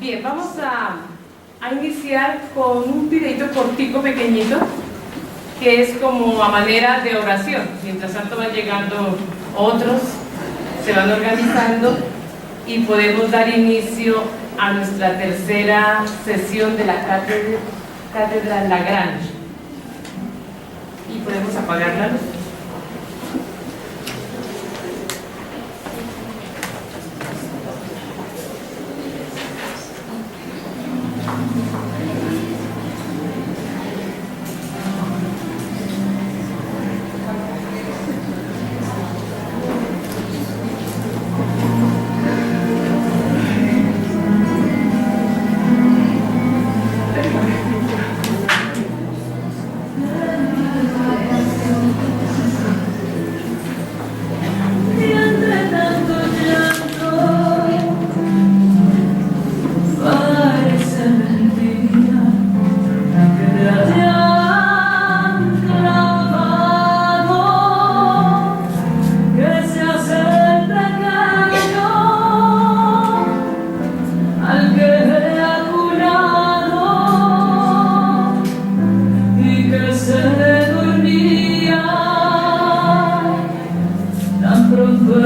Bien, vamos a iniciar con un videito cortico, pequeñito, que es como a manera de oración. Mientras tanto van llegando otros, se van organizando y podemos dar inicio a nuestra tercera sesión de la Cátedra Lagrange. Y podemos apagar la luz. Como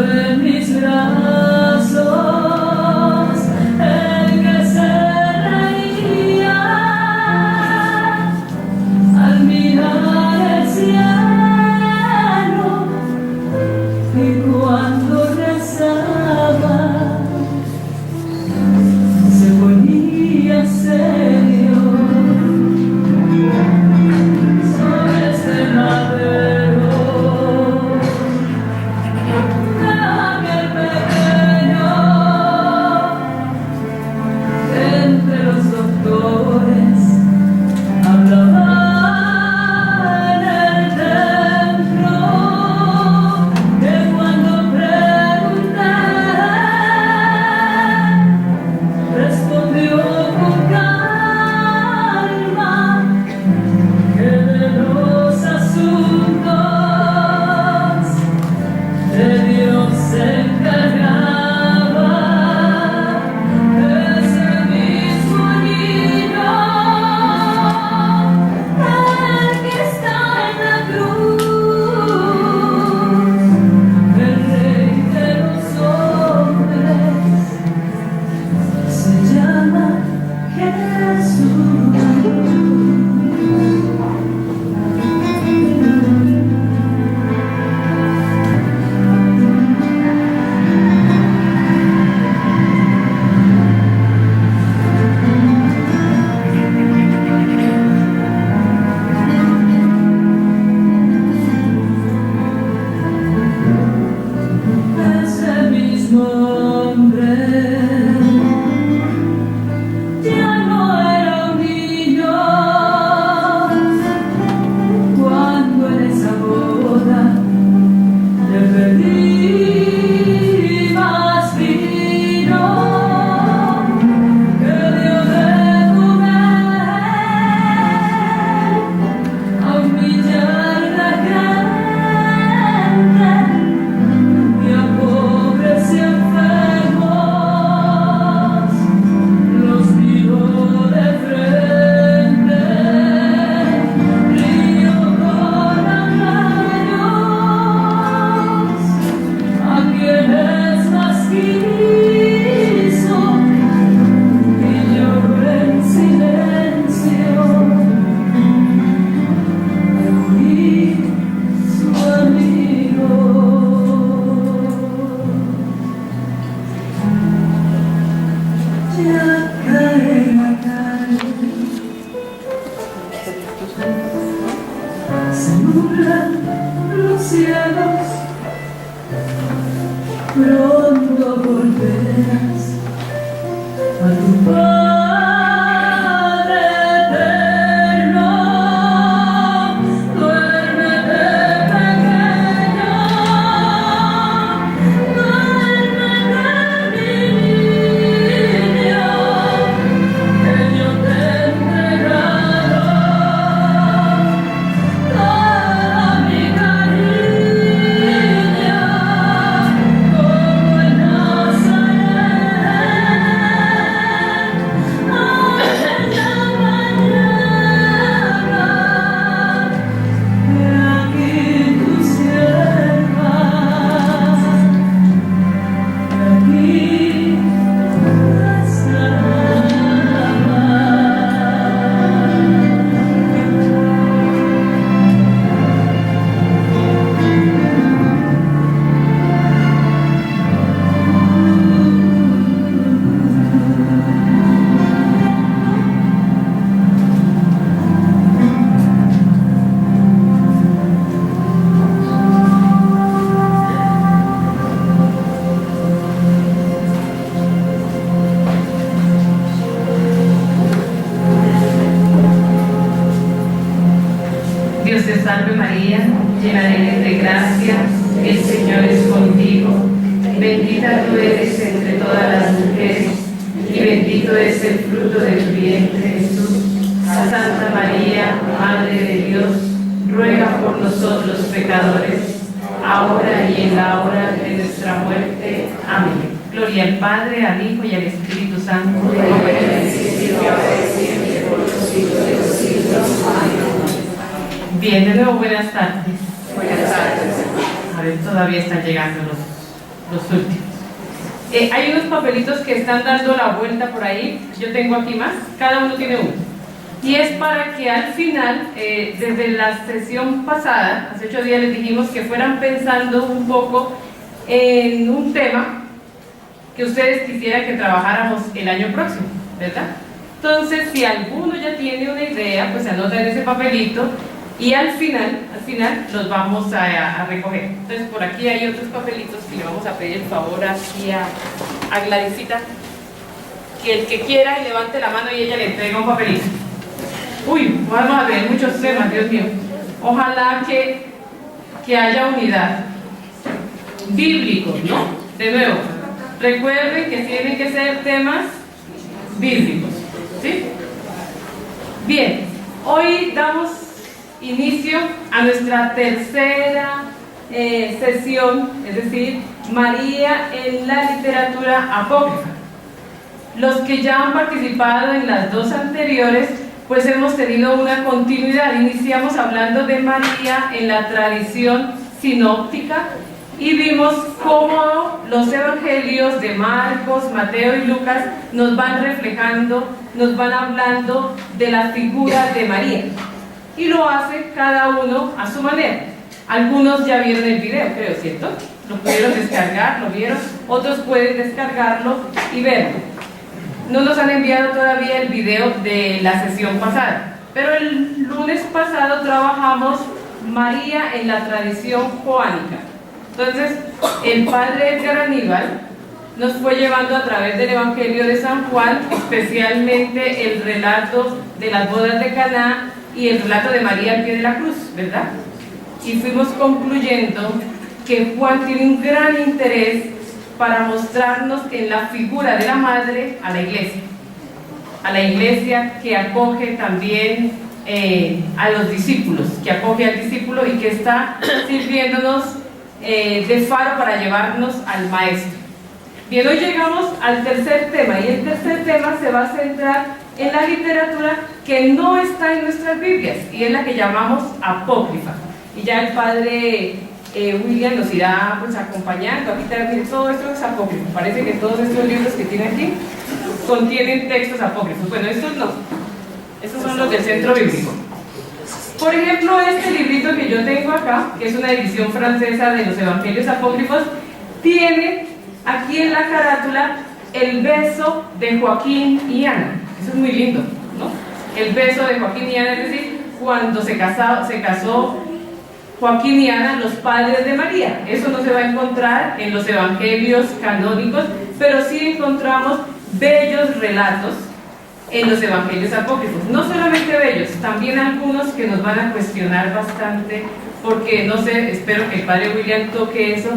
gracia, el Señor es contigo. Bendita tú eres entre todas las mujeres, y bendito es el fruto de tu vientre, Jesús. Santa María, Madre de Dios, ruega por nosotros pecadores, ahora y en la hora de nuestra muerte. Amén. Gloria al Padre, al Hijo y al Espíritu Santo. Como era en el principio, ahora y siempre, por los siglos de los siglos. Amén. Bien, de nuevo, buenas tardes. Buenas tardes. A ver, todavía están llegando los últimos. Hay unos papelitos que están dando la vuelta por ahí. Yo tengo aquí más, cada uno tiene uno. Y es para que al final, desde la sesión pasada, hace 8 días les dijimos que fueran pensando un poco en un tema que ustedes quisieran que trabajáramos el año próximo, ¿verdad? Entonces, si alguno ya tiene una idea, pues anota en ese papelito y al final los vamos a recoger. Entonces, por aquí hay otros papelitos que le vamos a pedir el favor aquí a Gladysita, que el que quiera y levante la mano y ella le entrega un papelito. Uy, vamos a ver muchos temas, Dios mío. Ojalá que haya unidad. Bíblicos, ¿no? De nuevo, recuerden que tienen que ser temas bíblicos, ¿sí? Bien, hoy damos inicio a nuestra tercera sesión, es decir, María en la literatura apócrifa. Los que ya han participado en las dos anteriores, pues hemos tenido una continuidad. Iniciamos hablando de María en la tradición sinóptica y vimos cómo los evangelios de Marcos, Mateo y Lucas nos van reflejando, nos van hablando de la figura de María. Y lo hace cada uno a su manera. Algunos ya vieron el video, creo, ¿cierto? Lo pudieron descargar, lo vieron. Otros pueden descargarlo y verlo. No nos han enviado todavía el video de la sesión pasada, pero el lunes pasado trabajamos María en la tradición joánica. Entonces, el padre Edgar Aníbal nos fue llevando a través del Evangelio de San Juan, especialmente el relato de las bodas de Caná y el relato de María al pie de la cruz, ¿verdad? Y fuimos concluyendo que Juan tiene un gran interés para mostrarnos en la figura de la madre a la iglesia que acoge también a los discípulos, que acoge al discípulo y que está sirviéndonos de faro para llevarnos al maestro. Bien, hoy llegamos al tercer tema y el tercer tema se va a centrar en la literatura que no está en nuestras Biblias y es la que llamamos apócrifa. Y ya el padre William nos irá pues acompañando. Aquí también todo esto es apócrifo. Parece que todos estos libros que tiene aquí contienen textos apócrifos. Bueno, estos no. Estos son los del Centro Bíblico. Por ejemplo, este librito que yo tengo acá, que es una edición francesa de los Evangelios apócrifos, tiene aquí en la carátula el beso de Joaquín y Ana. Eso es muy lindo, ¿no? El beso de Joaquín y Ana, es decir, cuando se casó Joaquín y Ana, los padres de María. Eso no se va a encontrar en los evangelios canónicos, pero sí encontramos bellos relatos en los evangelios apócrifos. No solamente bellos, también algunos que nos van a cuestionar bastante, porque no sé, espero que el padre William toque eso.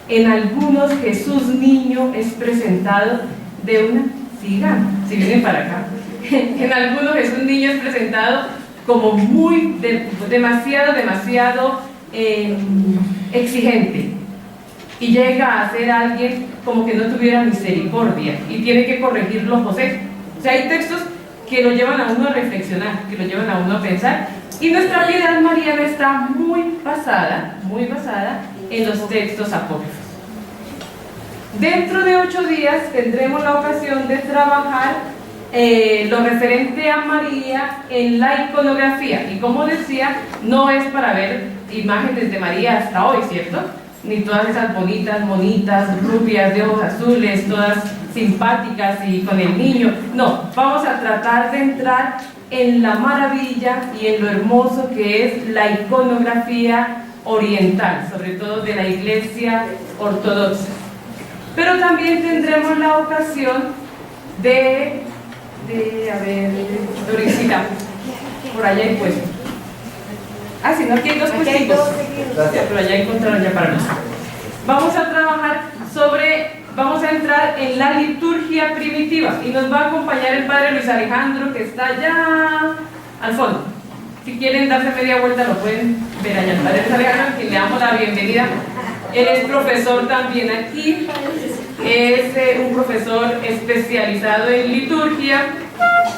En algunos Jesús niño es presentado de una... Sigan, si vienen para acá. En algunos Jesús niño es presentado como demasiado exigente y llega a ser alguien como que no tuviera misericordia y tiene que corregirlo José. O sea, hay textos que lo llevan a uno a reflexionar, que lo llevan a uno a pensar, y nuestra piedad mariana está muy basada en los textos apócrifos. Dentro de 8 días tendremos la ocasión de trabajar lo referente a María en la iconografía, y como decía, no es para ver imágenes de María hasta hoy, ¿cierto? Ni todas esas bonitas, monitas, rubias, de ojos azules, todas simpáticas y con el niño. No, vamos a tratar de entrar en la maravilla y en lo hermoso que es la iconografía oriental, sobre todo de la Iglesia ortodoxa. Pero también tendremos la ocasión de Dorisita, por allá hay puesto. Ah, si no, aquí hay dos puesticos. Pero allá encontraron ya para mí. Vamos a trabajar vamos a entrar en la liturgia primitiva y nos va a acompañar el Padre Luis Alejandro, que está allá al fondo. Si quieren darse media vuelta lo pueden ver allá. El Padre Luis Alejandro, a quien le damos la bienvenida. Él es profesor también aquí, es un profesor especializado en liturgia,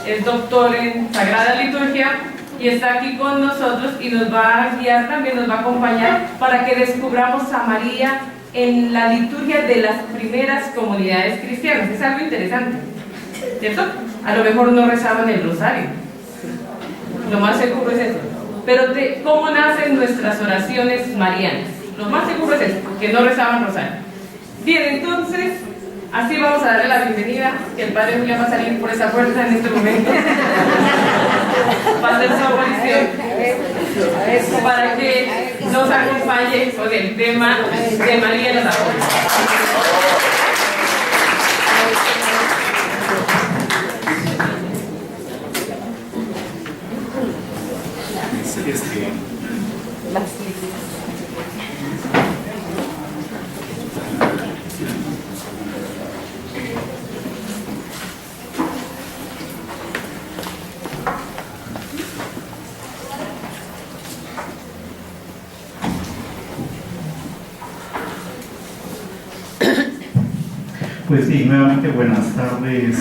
es doctor en Sagrada Liturgia y está aquí con nosotros y nos va a guiar, también nos va a acompañar para que descubramos a María en la liturgia de las primeras comunidades cristianas. Es algo interesante, ¿cierto? A lo mejor no rezaban el rosario, lo más seguro es eso, pero ¿cómo nacen nuestras oraciones marianas? Lo más seguro es eso, que no rezaban rosario. Bien, entonces, así vamos a darle la bienvenida, que el Padre Julián va a salir por esa puerta en este momento. Va a hacer su aparición para que nos acompañe con el tema de María la Apóstoles. Pues sí, nuevamente buenas tardes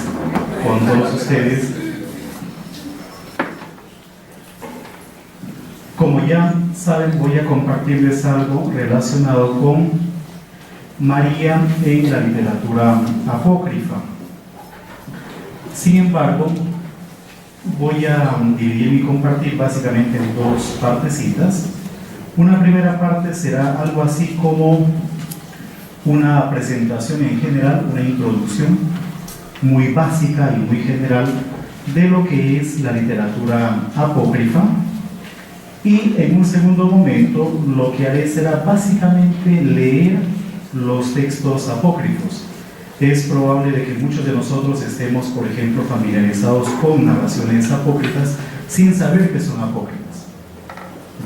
con todos ustedes. Como ya saben, voy a compartirles algo relacionado con María en la literatura apócrifa. Sin embargo, voy a dividir mi compartir básicamente en dos partecitas. Una primera parte será algo así como una presentación en general, una introducción muy básica y muy general de lo que es la literatura apócrifa, y en un segundo momento lo que haré será básicamente leer los textos apócrifos. Es probable de que muchos de nosotros estemos, por ejemplo, familiarizados con narraciones apócrifas sin saber que son apócrifas,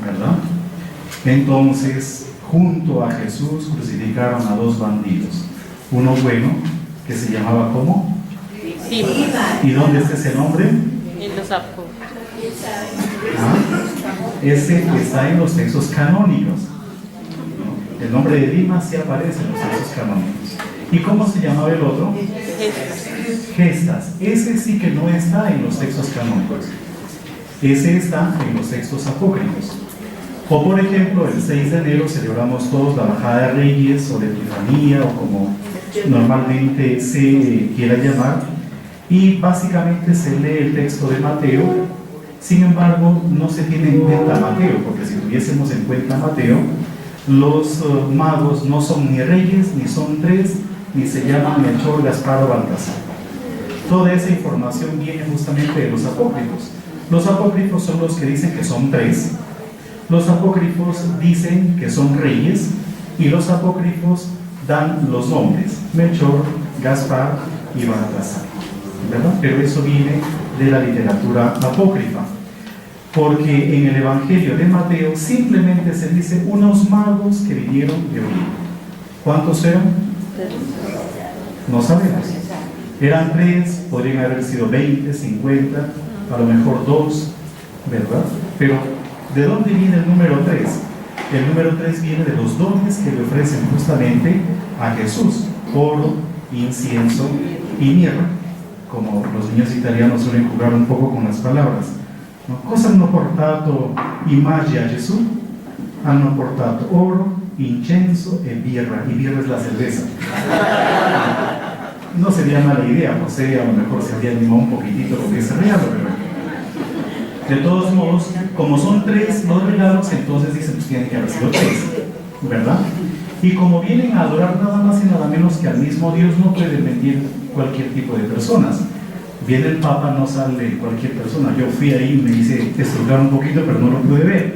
¿verdad? Entonces, junto a Jesús crucificaron a dos bandidos, uno bueno, que se llamaba ¿cómo? Sí. ¿Y dónde está ese nombre? En los apócrifos. Ese está en los textos canónicos, ¿no? El nombre de Dimas sí aparece en los textos canónicos. ¿Y cómo se llamaba el otro? Gestas. Ese sí que no está en los textos canónicos, ese está en los textos apócrifos. O por ejemplo, el 6 de enero celebramos todos la bajada de Reyes o de Epifanía, o como normalmente se quiera llamar, y básicamente se lee el texto de Mateo. Sin embargo, no se tiene en cuenta Mateo, porque si tuviésemos en cuenta Mateo, los magos no son ni reyes, ni son tres, ni se llaman Melchor, Gaspar o Baltasar. Toda esa información viene justamente de los apócrifos. Los apócrifos son los que dicen que son tres. Los apócrifos dicen que son reyes, y los apócrifos dan los nombres, Melchor, Gaspar y Baltasar, ¿verdad? Pero eso viene de la literatura apócrifa, porque en el Evangelio de Mateo simplemente se dice unos magos que vinieron de Oriente. ¿Cuántos eran? No sabemos. Eran tres, podrían haber sido 20, 50, a lo mejor 2, ¿verdad? Pero ¿de dónde viene el número 3? El número 3 viene de los dones que le ofrecen justamente a Jesús: oro, incienso y mirra. Como los niños italianos suelen jugar un poco con las palabras, ¿no? Cosa hanno portato i magi a Gesù? Hanno portato oro, incienso e birra. Y birra es la cerveza. No sería mala idea, José a lo mejor se habría animado un poquitito con ese regalo, pero de todos modos, como son tres los regalos, entonces dicen que tienen que haber sido tres, ¿verdad? Y como vienen a adorar nada más y nada menos que al mismo Dios, no pueden venir cualquier tipo de personas. Viene el Papa, no sale cualquier persona. Yo fui ahí, me hice estrujar un poquito, pero no lo pude ver.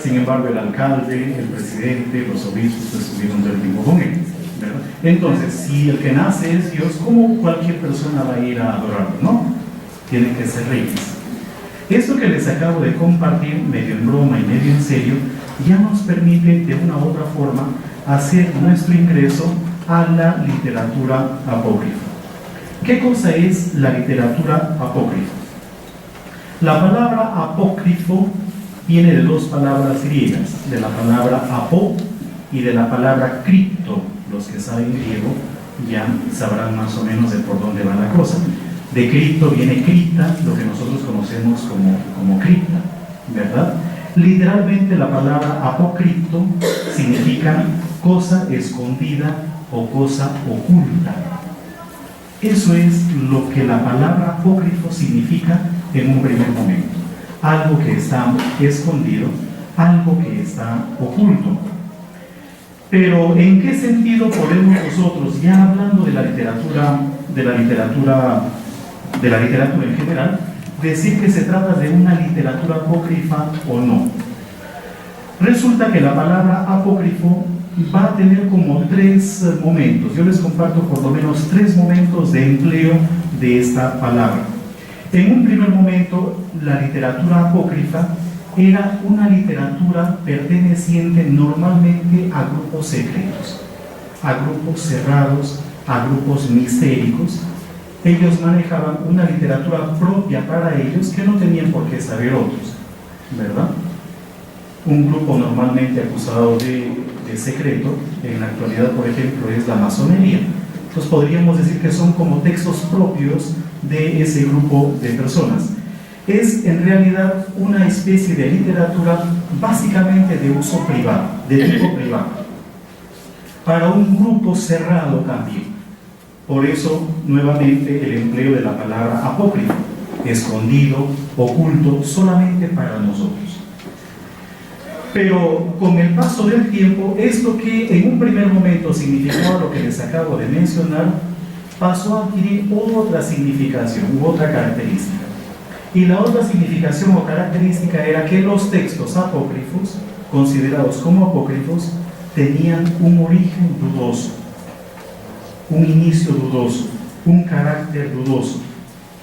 Sin embargo, el alcalde, el presidente, los obispos pues, estuvieron todo el tiempo con él, ¿verdad? Entonces, si el que nace es Dios, ¿cómo cualquier persona va a ir a adorarlo? No, tienen que ser reyes. Esto que les acabo de compartir, medio en broma y medio en serio, ya nos permite de una u otra forma hacer nuestro ingreso a la literatura apócrifa. ¿Qué cosa es la literatura apócrifa? La palabra apócrifo viene de dos palabras griegas, de la palabra apó y de la palabra cripto. Los que saben griego ya sabrán más o menos de por dónde va la cosa. De cripto viene cripta, lo que nosotros conocemos como cripta, ¿verdad? Literalmente la palabra apócripto significa cosa escondida o cosa oculta. Eso es lo que la palabra apócrifo significa en un primer momento. Algo que está escondido, algo que está oculto. Pero ¿en qué sentido podemos nosotros, ya hablando de la literatura en general, decir que se trata de una literatura apócrifa o no? Resulta que la palabra apócrifo va a tener como tres momentos. Yo les comparto por lo menos tres momentos de empleo de esta palabra. En un primer momento, la literatura apócrifa era una literatura perteneciente normalmente a grupos secretos, a grupos cerrados, a grupos mistéricos. Ellos manejaban una literatura propia para ellos que no tenían por qué saber otros, ¿verdad? Un grupo normalmente acusado de secreto, en la actualidad, por ejemplo, es la masonería. Entonces podríamos decir que son como textos propios de ese grupo de personas. Es en realidad una especie de literatura básicamente de uso privado, de tipo privado, para un grupo cerrado también. Por eso, nuevamente, el empleo de la palabra apócrifo, escondido, oculto, solamente para nosotros. Pero con el paso del tiempo, esto que en un primer momento significaba lo que les acabo de mencionar, pasó a adquirir otra significación u otra característica. Y la otra significación o característica era que los textos apócrifos, considerados como apócrifos, tenían un origen dudoso, un inicio dudoso, un carácter dudoso.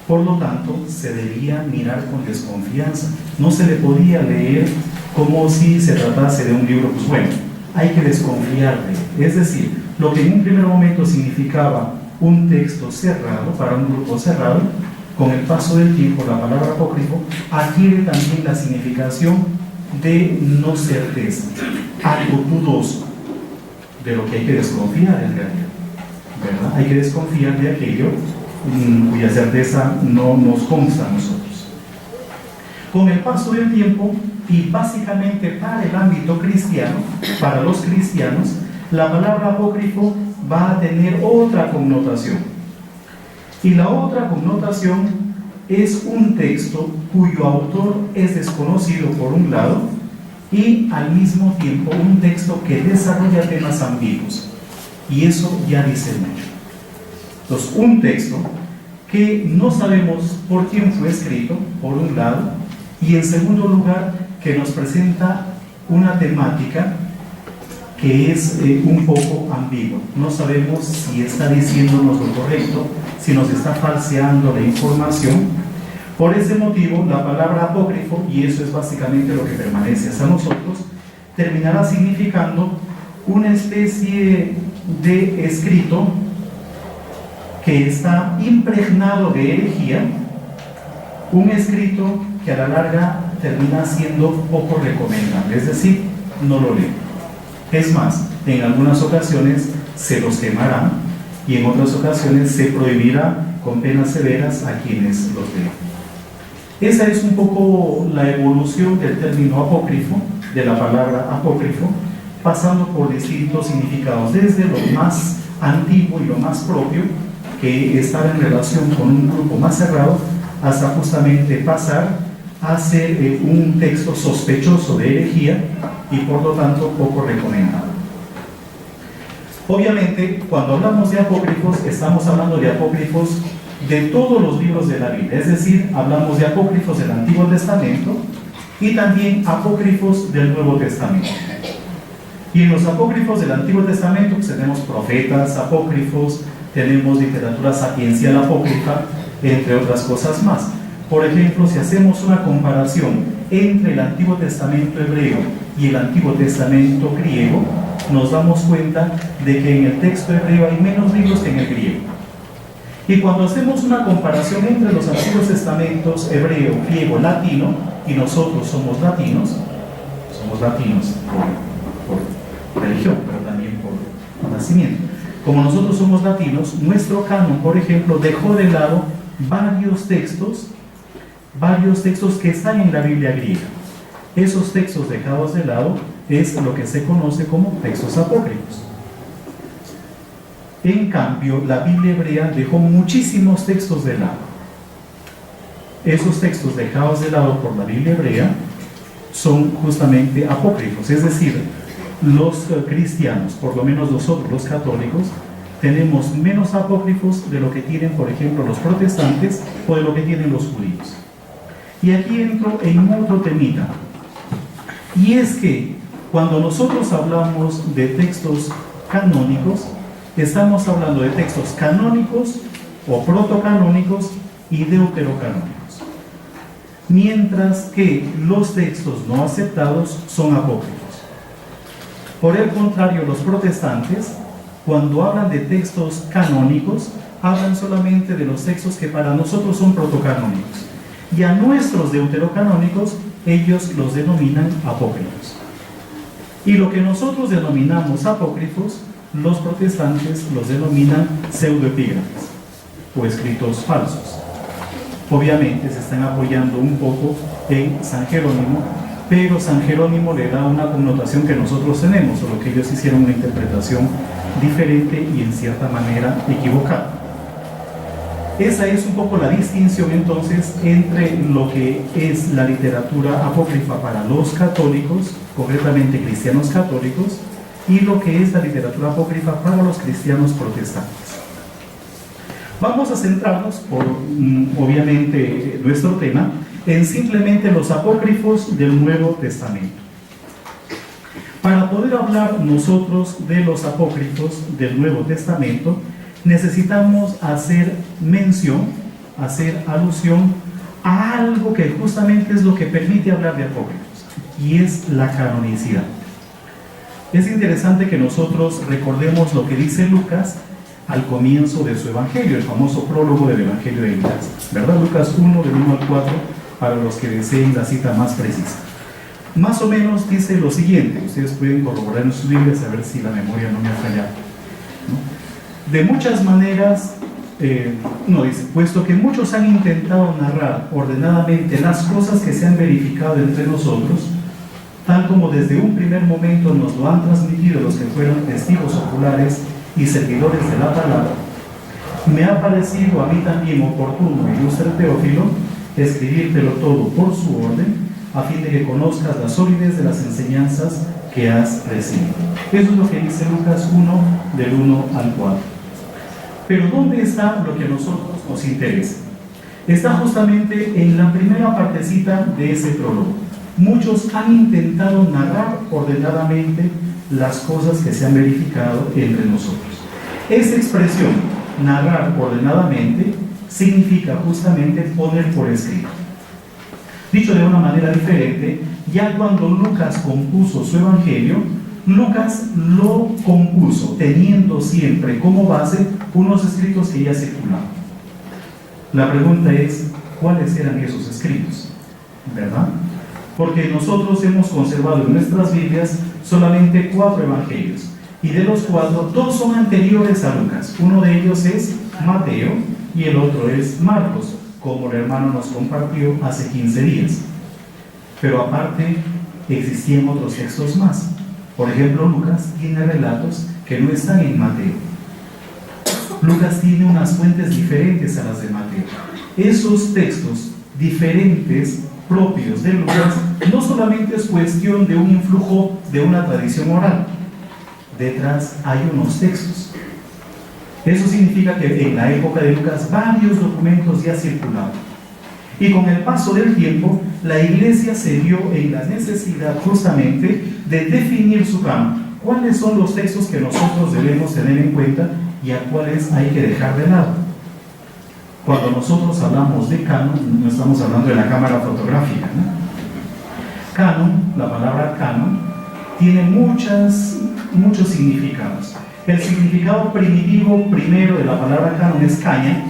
Por lo tanto, se debía mirar con desconfianza. No se le podía leer como si se tratase de un libro, pues bueno, hay que desconfiar de él. Es decir, lo que en un primer momento significaba un texto cerrado, para un grupo cerrado, con el paso del tiempo la palabra apócrifo adquiere también la significación de no certeza, algo dudoso, de lo que hay que desconfiar en realidad, ¿verdad? Hay que desconfiar de aquello cuya certeza no nos consta a nosotros. Con el paso del tiempo, y básicamente para el ámbito cristiano, para los cristianos, la palabra apócrifo va a tener otra connotación. Y la otra connotación es un texto cuyo autor es desconocido por un lado, y al mismo tiempo un texto que desarrolla temas ambiguos. Y eso ya dice mucho. Entonces, un texto que no sabemos por quién fue escrito, por un lado, y en segundo lugar, que nos presenta una temática que es un poco ambigua. No sabemos si está diciéndonos lo correcto, si nos está falseando la información. Por ese motivo, la palabra apócrifo, y eso es básicamente lo que permanece hasta nosotros, terminará significando una especie de escrito que está impregnado de herejía, un escrito que a la larga termina siendo poco recomendable, es decir, no lo leo. Es más, en algunas ocasiones se los quemará y en otras ocasiones se prohibirá con penas severas a quienes los lean. Esa es un poco la evolución del término apócrifo, de la palabra apócrifo, pasando por distintos significados, desde lo más antiguo y lo más propio, que estaba en relación con un grupo más cerrado, hasta justamente pasar a ser un texto sospechoso de herejía y por lo tanto poco recomendado. Obviamente, cuando hablamos de apócrifos, estamos hablando de apócrifos de todos los libros de la Biblia, es decir, hablamos de apócrifos del Antiguo Testamento y también apócrifos del Nuevo Testamento. Y en los apócrifos del Antiguo Testamento pues, tenemos profetas apócrifos, tenemos literatura sapiencial apócrifa, entre otras cosas más. Por ejemplo, si hacemos una comparación entre el Antiguo Testamento hebreo y el Antiguo Testamento griego, nos damos cuenta de que en el texto hebreo hay menos libros que en el griego. Y cuando hacemos una comparación entre los Antiguos Testamentos hebreo, griego, latino, y nosotros somos latinos por religión, pero también por nacimiento. Como nosotros somos latinos, nuestro canon, por ejemplo, dejó de lado varios textos que están en la Biblia griega. Esos textos dejados de lado es lo que se conoce como textos apócrifos. En cambio, la Biblia hebrea dejó muchísimos textos de lado. Esos textos dejados de lado por la Biblia hebrea son justamente apócrifos, es decir, los cristianos, por lo menos nosotros los católicos, tenemos menos apócrifos de lo que tienen, por ejemplo, los protestantes o de lo que tienen los judíos. Y aquí entro en otro temita, y es que cuando nosotros hablamos de textos canónicos, estamos hablando de textos canónicos o protocanónicos y deuterocanónicos, mientras que los textos no aceptados son apócrifos. Por el contrario, los protestantes, cuando hablan de textos canónicos, hablan solamente de los textos que para nosotros son protocanónicos, y a nuestros deuterocanónicos ellos los denominan apócrifos. Y lo que nosotros denominamos apócrifos, los protestantes los denominan pseudoepígrafes o escritos falsos. Obviamente se están apoyando un poco en San Jerónimo, pero San Jerónimo le da una connotación que nosotros tenemos, solo que ellos hicieron una interpretación diferente y en cierta manera equivocada. Esa es un poco la distinción entonces entre lo que es la literatura apócrifa para los católicos, concretamente cristianos católicos, y lo que es la literatura apócrifa para los cristianos protestantes. Vamos a centrarnos, por obviamente nuestro tema, en simplemente los apócrifos del Nuevo Testamento. Para poder hablar nosotros de los apócrifos del Nuevo Testamento, necesitamos hacer mención, hacer alusión a algo que justamente es lo que permite hablar de apócrifos, y es la canonicidad. Es interesante que nosotros recordemos lo que dice Lucas al comienzo de su evangelio, el famoso prólogo del evangelio de Lucas, ¿verdad? Lucas 1, del 1 al 4, para los que deseen la cita más precisa. Más o menos dice lo siguiente, ustedes pueden corroborar en sus Biblias a ver si la memoria no me ha fallado, ¿no? De muchas maneras, dice, puesto que muchos han intentado narrar ordenadamente las cosas que se han verificado entre nosotros, tal como desde un primer momento nos lo han transmitido los que fueron testigos oculares y servidores de la palabra, me ha parecido a mí también oportuno, ilustre Teófilo, escribírtelo todo por su orden, a fin de que conozcas la solidez de las enseñanzas que has recibido. Eso es lo que dice Lucas 1, del 1 al 4. Pero ¿dónde está lo que a nosotros nos interesa? Está justamente en la primera partecita de ese prólogo. Muchos han intentado narrar ordenadamente las cosas que se han verificado entre nosotros. Esa expresión, narrar ordenadamente, significa justamente poner por escrito. Dicho de una manera diferente, ya cuando Lucas compuso su evangelio, Lucas lo compuso teniendo siempre como base unos escritos que ya circulaban. La pregunta es, ¿cuáles eran esos escritos? ¿Verdad? Porque nosotros hemos conservado en nuestras Biblias solamente 4 evangelios, y de los 4, 2 son anteriores a Lucas. Uno de ellos es Mateo y el otro es Marcos, como el hermano nos compartió hace 15 días. Pero aparte existían otros textos más. Por ejemplo, Lucas tiene relatos que no están en Mateo. Lucas tiene unas fuentes diferentes a las de Mateo. Esos textos diferentes, propios de Lucas, no solamente es cuestión de un influjo de una tradición oral. Detrás hay unos textos. Eso significa que en la época de Lucas varios documentos ya circulaban. Y con el paso del tiempo, la iglesia se vio en la necesidad justamente de definir su canon. ¿Cuáles son los textos que nosotros debemos tener en cuenta y a cuáles hay que dejar de lado? Cuando nosotros hablamos de canon, no estamos hablando de la cámara fotográfica, ¿no? Canon, la palabra canon, tiene muchos significados. El significado primitivo primero de la palabra canon es caña,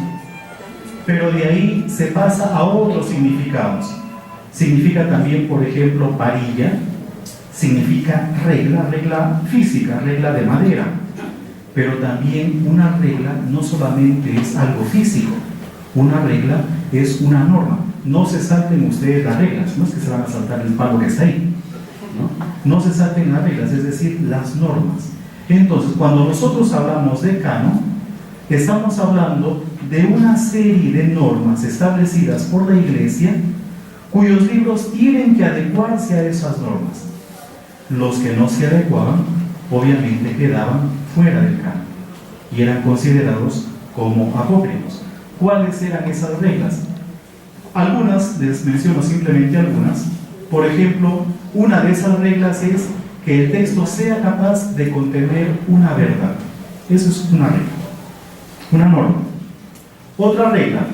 pero de ahí se pasa a otros significados. Significa también, por ejemplo, varilla, significa regla física, regla de madera. Pero también una regla no solamente es algo físico, una regla es una norma. No se salten ustedes las reglas, no es que se van a saltar el palo que está ahí, no se salten las reglas, es decir, las normas. Entonces, cuando nosotros hablamos de canon, estamos hablando de una serie de normas establecidas por la Iglesia, cuyos libros tienen que adecuarse a esas normas. Los que no se adecuaban, obviamente quedaban fuera del canon y eran considerados como apócrifos. ¿Cuáles eran esas reglas? Algunas, les menciono simplemente algunas. Por ejemplo, una de esas reglas es que el texto sea capaz de contener una verdad. Eso es una regla, una norma. Otra regla,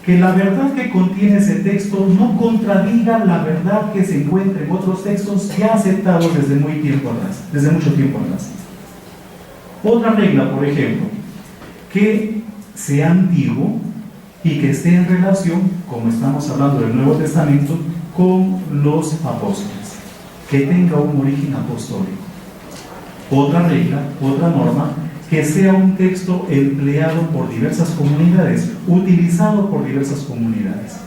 que la verdad que contiene ese texto no contradiga la verdad que se encuentra en otros textos ya aceptados desde mucho tiempo atrás. Otra regla, por ejemplo, que sea antiguo y que esté en relación, como estamos hablando del Nuevo Testamento, con los apóstoles, que tenga un origen apostólico. Otra regla, otra norma, que sea un texto empleado por diversas comunidades, utilizado por diversas comunidades.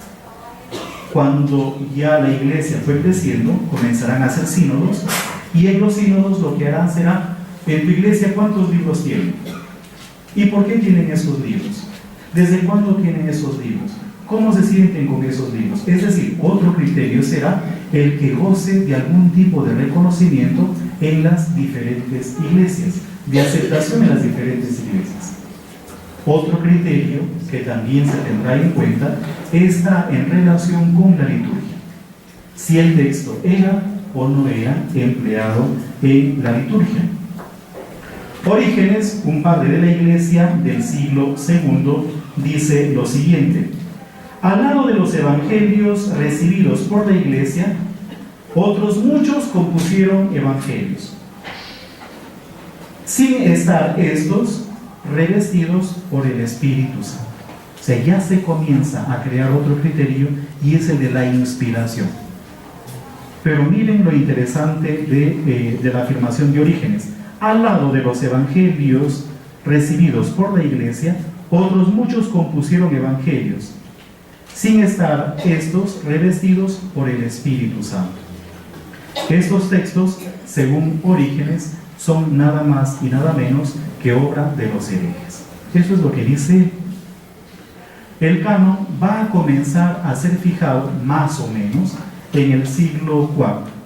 Cuando ya la Iglesia fue creciendo, comenzarán a hacer sínodos, y en los sínodos lo que harán será: en tu iglesia, ¿cuántos libros tienen? ¿Y por qué tienen esos libros? ¿Desde cuándo tienen esos libros? ¿Cómo se sienten con esos libros? Es decir, otro criterio será el que goce de algún tipo de reconocimiento en las diferentes iglesias, de aceptación en las diferentes iglesias. Otro criterio que también se tendrá en cuenta está en relación con la liturgia. Si el texto era o no era empleado en la liturgia. Orígenes, un padre de la Iglesia del siglo II, dice lo siguiente: al lado de los evangelios recibidos por la Iglesia, otros muchos compusieron evangelios, sin estar estos revestidos por el Espíritu Santo. O sea, ya se comienza a crear otro criterio, y es el de la inspiración. Pero miren lo interesante de la afirmación de Orígenes: al lado de los evangelios recibidos por la Iglesia, otros muchos compusieron evangelios, sin estar estos revestidos por el Espíritu Santo. Estos textos, según Orígenes, son nada más y nada menos que obra de los herejes. Eso es lo que dice. El canon va a comenzar a ser fijado más o menos en el siglo IV.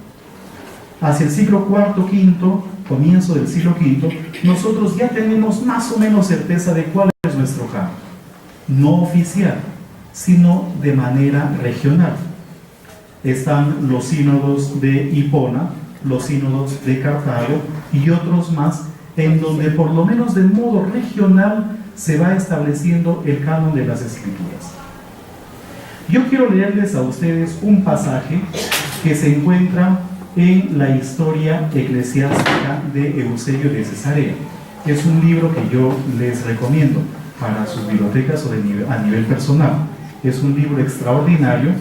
Hacia el siglo IV, V, comienzo del siglo V, nosotros ya tenemos más o menos certeza de cuál es nuestro canon. No oficial, sino de manera regional. Están los sínodos de Hipona, los sínodos de Cartago y otros más, en donde por lo menos de modo regional se va estableciendo el canon de las Escrituras. Yo quiero leerles a ustedes un pasaje que se encuentra en la historia eclesiástica de Eusebio de Cesarea. Es un libro que yo les recomiendo para sus bibliotecas o a nivel personal. Es un libro extraordinario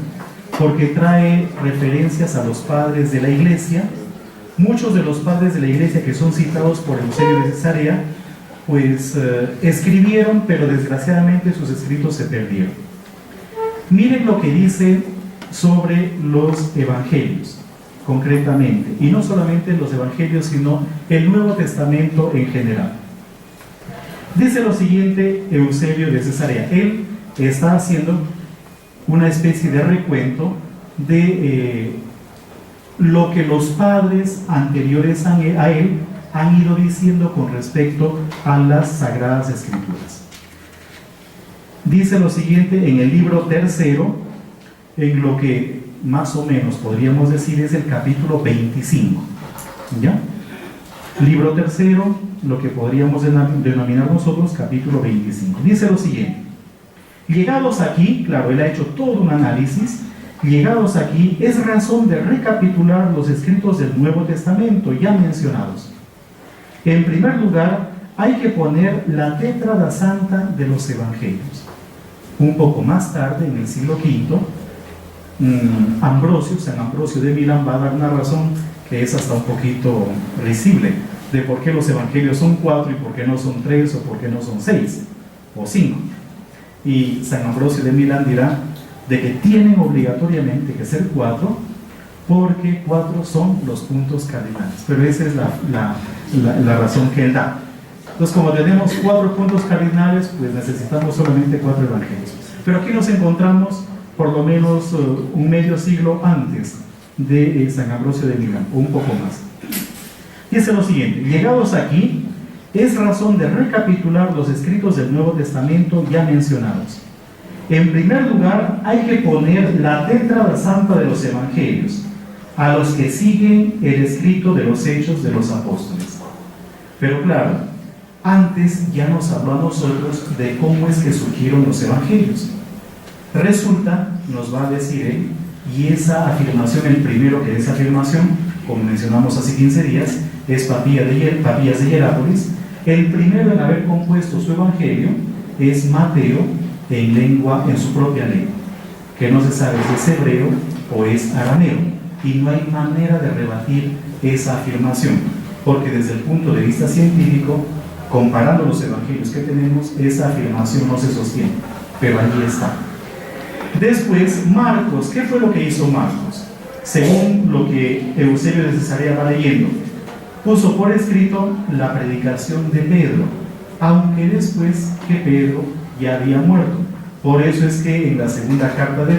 porque trae referencias a los padres de la Iglesia. Muchos de los padres de la Iglesia que son citados por Eusebio de Cesarea, pues escribieron, pero desgraciadamente sus escritos se perdieron. Miren lo que dice sobre los evangelios, concretamente, y no solamente los evangelios, sino el Nuevo Testamento en general. Dice lo siguiente Eusebio de Cesarea. Él está haciendo una especie de recuento de lo que los padres anteriores a él han ido diciendo con respecto a las Sagradas Escrituras. Dice lo siguiente en el libro tercero, en lo que más o menos podríamos decir es el capítulo 25. ¿Ya? Libro tercero, lo que podríamos denominar nosotros capítulo 25. Dice lo siguiente: Llegados aquí, claro, él ha hecho todo un análisis. Llegados aquí, es razón de recapitular los escritos del Nuevo Testamento ya mencionados. En primer lugar, hay que poner la tétrada santa de los evangelios. Un poco más tarde, en el siglo V, San Ambrosio de Milán va a dar una razón que es hasta un poquito risible, de por qué los evangelios son 4 y por qué no son 3 o por qué no son 6 o 5. Y San Ambrosio de Milán dirá de que tienen obligatoriamente que ser 4 porque 4 son los puntos cardinales, pero esa es la razón que él da. Entonces, como tenemos 4 puntos cardinales, pues necesitamos solamente 4 evangelios. Pero aquí nos encontramos por lo menos un medio siglo antes de San Ambrosio de Milán, o un poco más. Dice lo siguiente: llegados aquí, es razón de recapitular los escritos del Nuevo Testamento ya mencionados. En primer lugar, hay que poner la tétrada santa de los evangelios, a los que siguen el escrito de los Hechos de los Apóstoles. Pero claro, antes ya nos habló a nosotros de cómo es que surgieron los evangelios. Resulta, nos va a decir él, y esa afirmación, el primero que es afirmación, como mencionamos hace 15 días, es Papías de Hierápolis. El primero en haber compuesto su evangelio es Mateo, en su propia lengua, que no se sabe si es hebreo o es arameo, y no hay manera de rebatir esa afirmación, porque desde el punto de vista científico, comparando los evangelios que tenemos, esa afirmación no se sostiene, pero allí está. Después, Marcos. ¿Qué fue lo que hizo Marcos? Según lo que Eusebio de Cesarea va leyendo, puso por escrito la predicación de Pedro, aunque después que Pedro ya había muerto. Por eso es que en la segunda carta de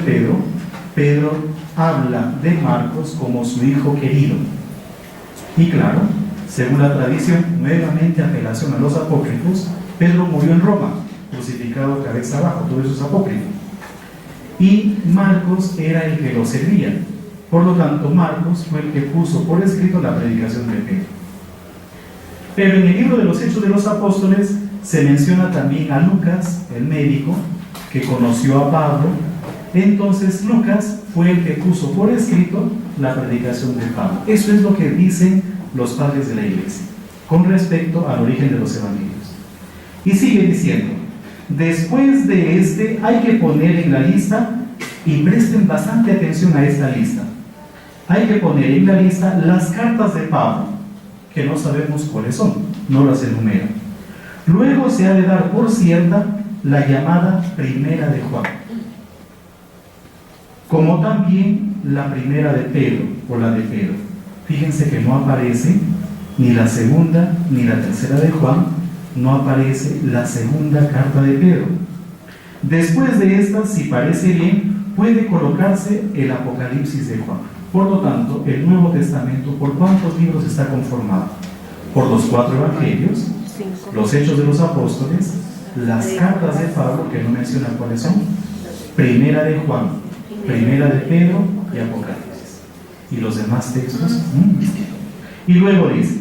Pedro habla de Marcos como su hijo querido. Y claro, según la tradición, nuevamente apelación a los apócrifos, Pedro murió en Roma, crucificado cabeza abajo, todo eso es apócrifo. Y Marcos era el que lo servía. Por lo tanto, Marcos fue el que puso por escrito la predicación de Pedro. Pero en el libro de los Hechos de los Apóstoles se menciona también a Lucas, el médico, que conoció a Pablo. Entonces Lucas fue el que puso por escrito la predicación de Pablo. Eso es lo que dicen los padres de la iglesia con respecto al origen de los evangelios. Y sigue diciendo: después de este hay que poner en la lista, y presten bastante atención a esta lista, hay que poner en la lista las cartas de Pablo, que no sabemos cuáles son, no las enumera. Luego se ha de dar por cierta la llamada primera de Juan, como también la primera de Pedro o la de Pedro. Fíjense que no aparece ni la segunda ni la tercera de Juan, no aparece la segunda carta de Pedro. Después de esta, si parece bien, puede colocarse el Apocalipsis de Juan. Por lo tanto, el Nuevo Testamento, ¿por cuántos libros está conformado? Por los 4 evangelios, los Hechos de los Apóstoles, las cartas de Pablo, que no menciona cuáles son, primera de Juan, primera de Pedro y Apocalipsis. ¿Y los demás textos? Y luego dice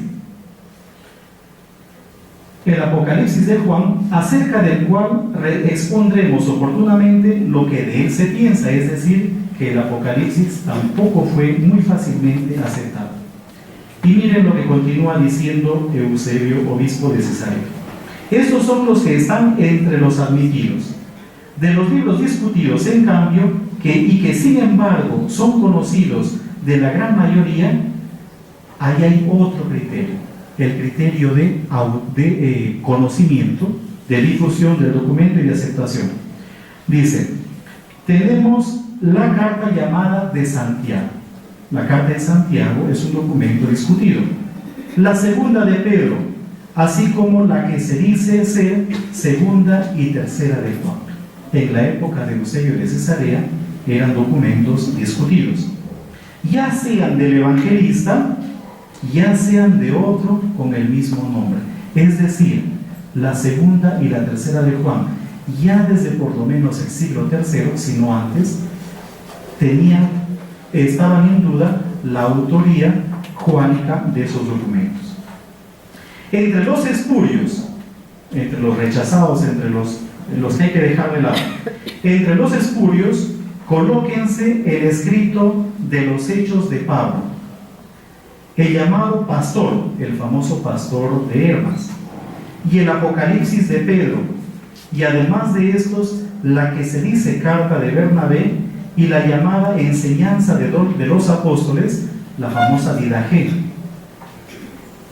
el Apocalipsis de Juan, acerca del cual expondremos oportunamente lo que de él se piensa, es decir, que el Apocalipsis tampoco fue muy fácilmente aceptado. Y miren lo que continúa diciendo Eusebio, obispo de Cesarea: estos son los que están entre los admitidos. De los libros discutidos, en cambio, que sin embargo son conocidos de la gran mayoría, ahí hay otro criterio, el criterio de conocimiento, de difusión del documento y de aceptación. Dice: tenemos la carta llamada de Santiago. La carta de Santiago es un documento discutido. La segunda de Pedro, así como la que se dice ser segunda y tercera de Juan. En la época de Eusebio de Cesarea eran documentos discutidos, ya sean del evangelista, ya sean de otro con el mismo nombre. Es decir, la segunda y la tercera de Juan, ya desde por lo menos el siglo III, si no antes, estaban en duda la autoría juánica de esos documentos. Entre los espurios, entre los rechazados, entre los los que hay que dejar de lado. Entre los espurios, colóquense el escrito de los Hechos de Pablo, el llamado Pastor, el famoso Pastor de Hermas, y el Apocalipsis de Pedro, y además de estos, la que se dice carta de Bernabé y la llamada enseñanza de los apóstoles, la famosa Didache.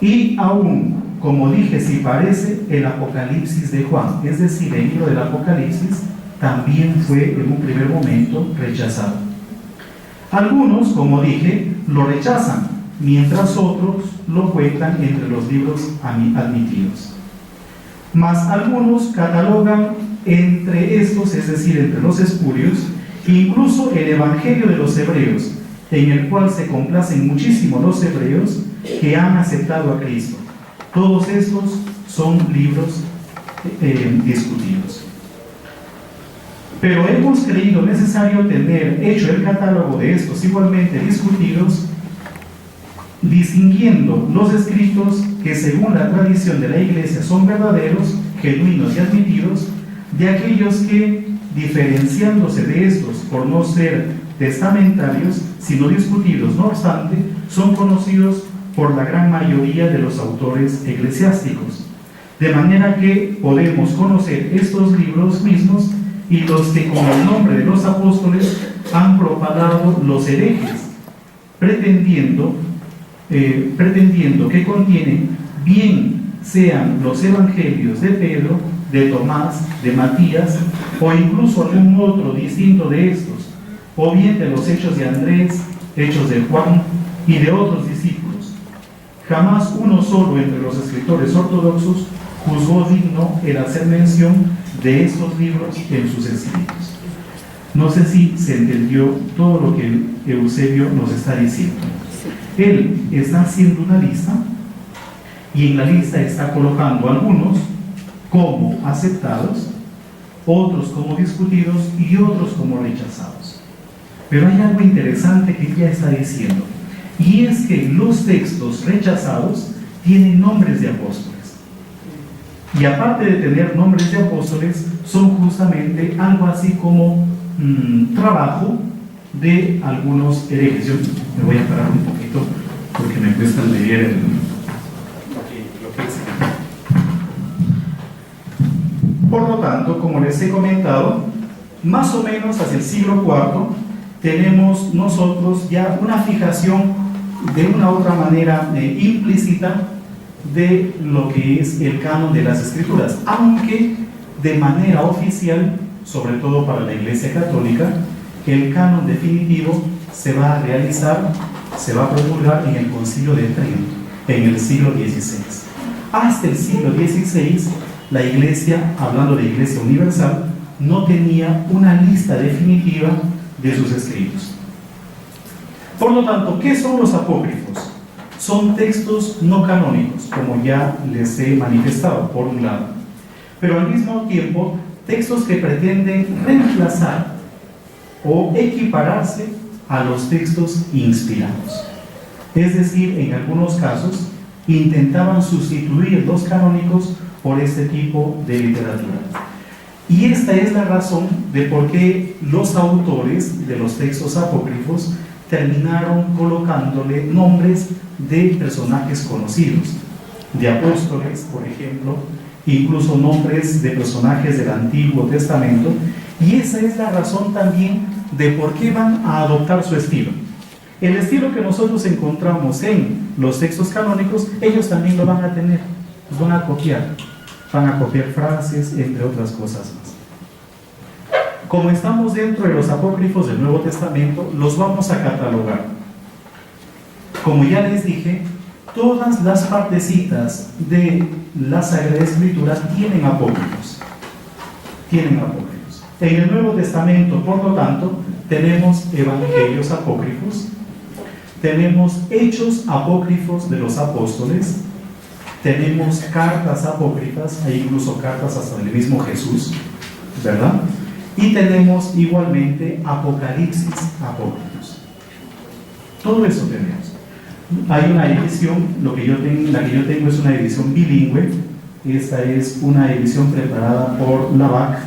Y aún, como dije, si parece, el Apocalipsis de Juan, es decir, el libro del Apocalipsis también fue en un primer momento rechazado. Algunos, como dije, lo rechazan, mientras otros lo cuentan entre los libros admitidos. Mas algunos catalogan entre estos, es decir, entre los espurios, incluso el Evangelio de los Hebreos, en el cual se complacen muchísimo los hebreos que han aceptado a Cristo. Todos estos son libros discutidos. Pero hemos creído necesario tener hecho el catálogo de estos igualmente discutidos, distinguiendo los escritos que según la tradición de la Iglesia son verdaderos, genuinos y admitidos, de aquellos que, diferenciándose de estos por no ser testamentarios, sino discutidos, no obstante, son conocidos por la gran mayoría de los autores eclesiásticos, de manera que podemos conocer estos libros mismos y los que con el nombre de los apóstoles han propagado los herejes, pretendiendo que contienen, bien sean los evangelios de Pedro, de Tomás, de Matías, o incluso algún otro distinto de estos, o bien de los hechos de Andrés, hechos de Juan y de otros discípulos. Jamás uno solo entre los escritores ortodoxos juzgó digno el hacer mención de estos libros en sus escritos. No sé si se entendió todo lo que Eusebio nos está diciendo. Él está haciendo una lista y en la lista está colocando algunos como aceptados, otros como discutidos y otros como rechazados. Pero hay algo interesante que ella está diciendo, y es que los textos rechazados tienen nombres de apóstoles. Y aparte de tener nombres de apóstoles, son justamente algo así como trabajo de algunos herejes. Yo me voy a parar un poquito porque me cuesta leer lo que es. Por lo tanto, como les he comentado, más o menos hacia el siglo IV tenemos nosotros ya una fijación de una otra manera implícita de lo que es el canon de las Escrituras, aunque de manera oficial, sobre todo para la Iglesia Católica, el canon definitivo se va a realizar, se va a promulgar en el Concilio de Trento, en el siglo XVI. Hasta el siglo XVI, la Iglesia, hablando de Iglesia Universal, no tenía una lista definitiva de sus escritos. Por lo tanto, ¿qué son los apócrifos? Son textos no canónicos, como ya les he manifestado, por un lado, pero al mismo tiempo textos que pretenden reemplazar o equipararse a los textos inspirados. Es decir, en algunos casos intentaban sustituir los canónicos por este tipo de literatura. Y esta es la razón de por qué los autores de los textos apócrifos terminaron colocándole nombres de personajes conocidos, de apóstoles, por ejemplo, incluso nombres de personajes del Antiguo Testamento, y esa es la razón también de por qué van a adoptar su estilo. El estilo que nosotros encontramos en los textos canónicos, ellos también lo van a tener, los van a copiar frases, entre otras cosas más. Como estamos dentro de los apócrifos del Nuevo Testamento, los vamos a catalogar. Como ya les dije, todas las partecitas de la Sagrada Escritura tienen apócrifos. En el Nuevo Testamento, por lo tanto, tenemos evangelios apócrifos, tenemos hechos apócrifos de los apóstoles, tenemos cartas apócrifas, hay incluso cartas hasta del mismo Jesús, ¿verdad? Y tenemos igualmente apocalipsis apócrifos. Todo eso tenemos. Hay una edición, la que yo tengo es una edición bilingüe, Esta es una edición preparada por Lavac,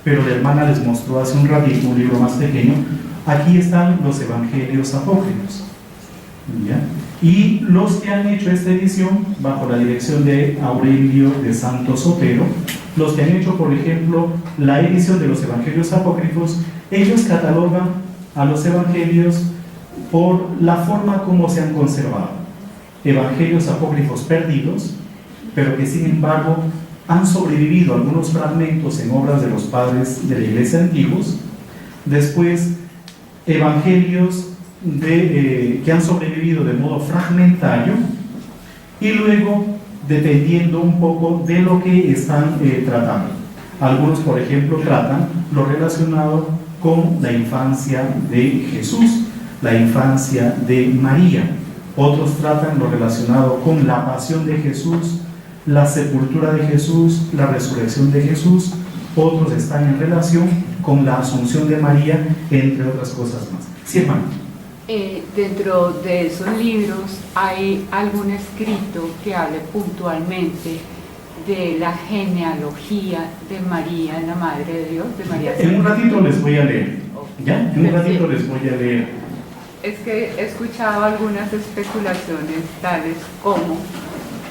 pero la hermana les mostró hace un ratito un libro más pequeño. Aquí están los evangelios apócrifos, ¿ya? Y los que han hecho esta edición bajo la dirección de Aurelio de Santos Otero, los que han hecho, por ejemplo, la edición de los evangelios apócrifos, ellos catalogan a los evangelios por la forma como se han conservado. Evangelios apócrifos perdidos, pero que sin embargo han sobrevivido algunos fragmentos en obras de los padres de la iglesia antiguos. Después, evangelios que han sobrevivido de modo fragmentario, y luego dependiendo un poco de lo que están tratando. Algunos, por ejemplo, tratan lo relacionado con la infancia de Jesús, la infancia de María. Otros tratan lo relacionado con la pasión de Jesús, la sepultura de Jesús, la resurrección de Jesús. Otros están en relación con la asunción de María, entre otras cosas más. Sí, hermano. Dentro de esos libros hay algún escrito que hable puntualmente de la genealogía de María, la Madre de Dios, de María. En un ratito les voy a leer, ¿ya? En un ratito les voy a leer. Es que he escuchado algunas especulaciones tales como,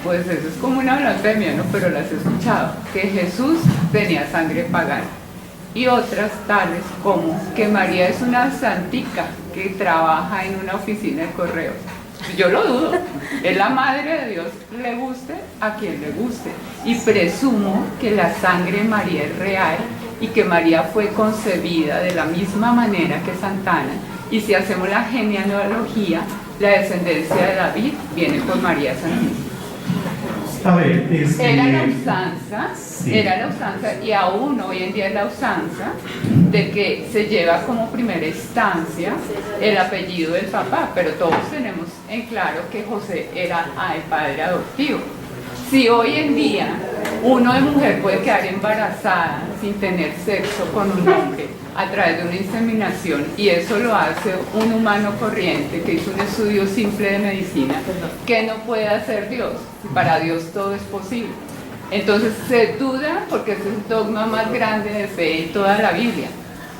pues eso es como una blasfemia, ¿no? Pero las he escuchado, que Jesús tenía sangre pagana. Y otras tales como que María es una santica que trabaja en una oficina de correos. Yo lo dudo, es la Madre de Dios, le guste a quien le guste. Y presumo que la sangre de María es real y que María fue concebida de la misma manera que Santana. Y si hacemos la genealogía, la descendencia de David viene por María Santísima. A ver, era la usanza, y aún hoy en día es la usanza de que se lleva como primera instancia el apellido del papá, pero todos tenemos en claro que José era el padre adoptivo. Si hoy en día uno de mujer puede quedar embarazada sin tener sexo con un hombre a través de una inseminación, y eso lo hace un humano corriente que hizo un estudio simple de medicina, ¿qué no puede hacer Dios? Para Dios todo es posible. Entonces se duda, porque es el dogma más grande de fe en toda la Biblia,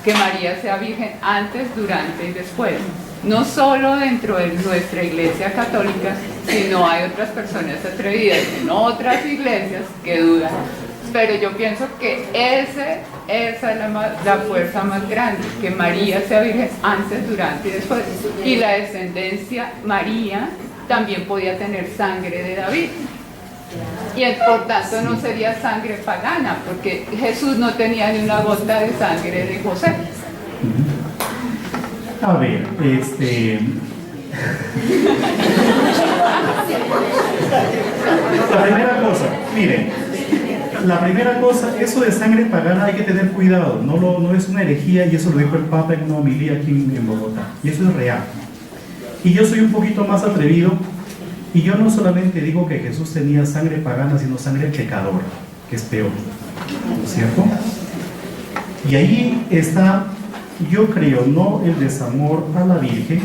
que María sea virgen antes, durante y después. No solo dentro de nuestra iglesia católica, sino hay otras personas atrevidas en otras iglesias que dudan. Pero yo pienso que esa es la fuerza más grande, que María sea virgen antes, durante y después. Y la descendencia, María también podía tener sangre de David. Y por tanto no sería sangre pagana, porque Jesús no tenía ni una gota de sangre de José. A ver, la primera cosa, miren, la primera cosa, eso de sangre pagana hay que tener cuidado, no es una herejía, y eso lo dijo el Papa en una homilía aquí en Bogotá, y eso es real. Y yo soy un poquito más atrevido, y yo no solamente digo que Jesús tenía sangre pagana, sino sangre pecadora, que es peor, ¿no es cierto? Y ahí está, yo creo, no el desamor a la Virgen,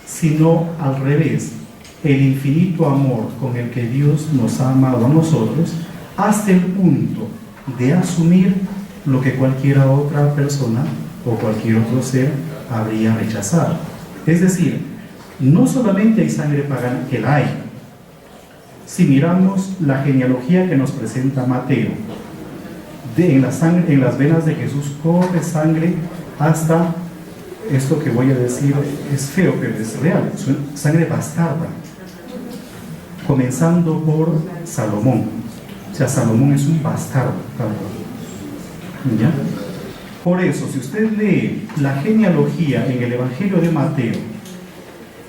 sino al revés, el infinito amor con el que Dios nos ha amado a nosotros, hasta el punto de asumir lo que cualquier otra persona o cualquier otro ser habría rechazado. Es decir, no solamente hay sangre pagana, que la hay. Si miramos la genealogía que nos presenta Mateo, en las venas de Jesús corre sangre hasta, esto que voy a decir es feo, pero es real, sangre bastarda, comenzando por Salomón. O sea, Salomón es un bastardo, ¿ya? Por eso, si usted lee la genealogía en el Evangelio de Mateo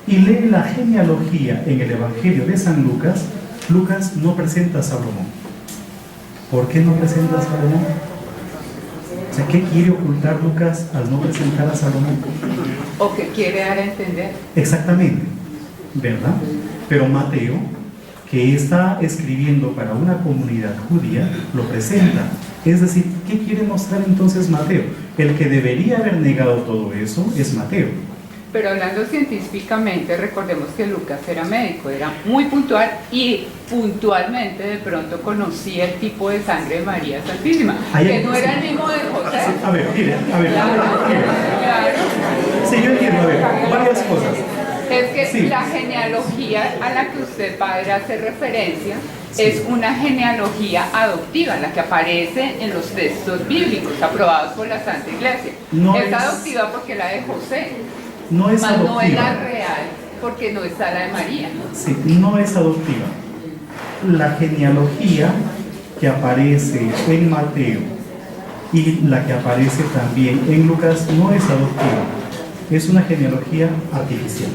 y lee la genealogía en el Evangelio de San Lucas, Lucas no presenta a Salomón. ¿Por qué no presenta a Salomón? O sea, ¿qué quiere ocultar Lucas al no presentar a Salomón? O que quiere dar a entender. Exactamente, ¿verdad? Pero Mateo, que está escribiendo para una comunidad judía, lo presenta. Es decir, ¿qué quiere mostrar entonces Mateo? El que debería haber negado todo eso es Mateo. Pero hablando científicamente, recordemos que Lucas era médico, era muy puntual y puntualmente de pronto conocía el tipo de sangre de María Santísima, que no era el mismo de José. A ver, mire, Claro. Sí, yo entiendo, a ver, varias cosas. Es que Sí. la genealogía a la que usted, padre, hace referencia es una genealogía adoptiva, la que aparece en los textos bíblicos aprobados por la Santa Iglesia. No es es- adoptiva porque la de José, No es mas no es la adoptiva. real porque no está la de María. Sí, no es adoptiva. La genealogía que aparece en Mateo y la que aparece también en Lucas no es adoptiva. Es una genealogía artificial.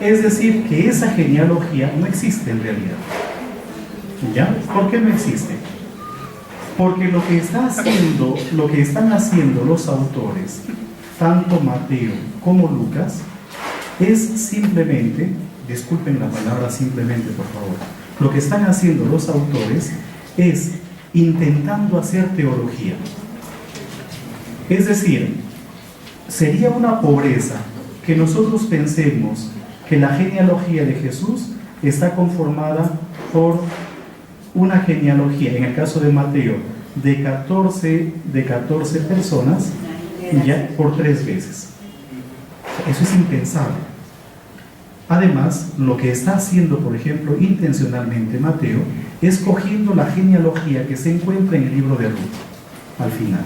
Es decir que esa genealogía no existe en realidad. ¿Ya? ¿Por qué no existe? Porque lo que están haciendo los autores, tanto Mateo como Lucas, es simplemente, disculpen la palabra simplemente por favor, lo que están haciendo los autores es intentando hacer teología. Es decir, sería una pobreza que nosotros pensemos que la genealogía de Jesús está conformada por una genealogía, en el caso de Mateo, de 14 personas, ya por 3 veces. Eso es impensable. Además, lo que está haciendo, por ejemplo, intencionalmente Mateo, es cogiendo la genealogía que se encuentra en el libro de Ruth, al final,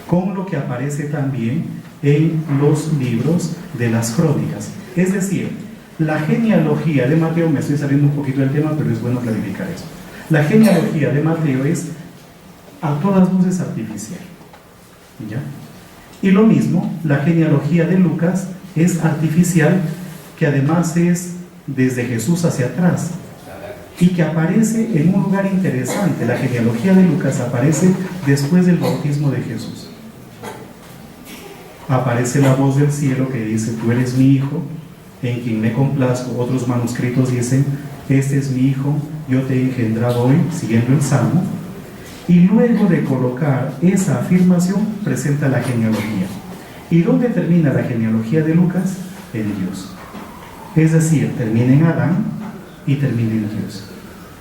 con lo que aparece también en los libros de las crónicas. Es decir, la genealogía de Mateo, me estoy saliendo un poquito del tema, pero es bueno clarificar eso. La genealogía de Mateo es a todas luces artificial, ¿ya? Y lo mismo, la genealogía de Lucas es artificial, que además es desde Jesús hacia atrás y que aparece en un lugar interesante. La genealogía de Lucas aparece después del bautismo de Jesús. Aparece la voz del cielo que dice: tú eres mi hijo, en quien me complazco. Otros manuscritos dicen: este es mi hijo, yo te he engendrado hoy, siguiendo el Salmo. Y luego de colocar esa afirmación, presenta la genealogía. ¿Y dónde termina la genealogía de Lucas? En Dios. Es decir, termina en Adán y termina en Dios.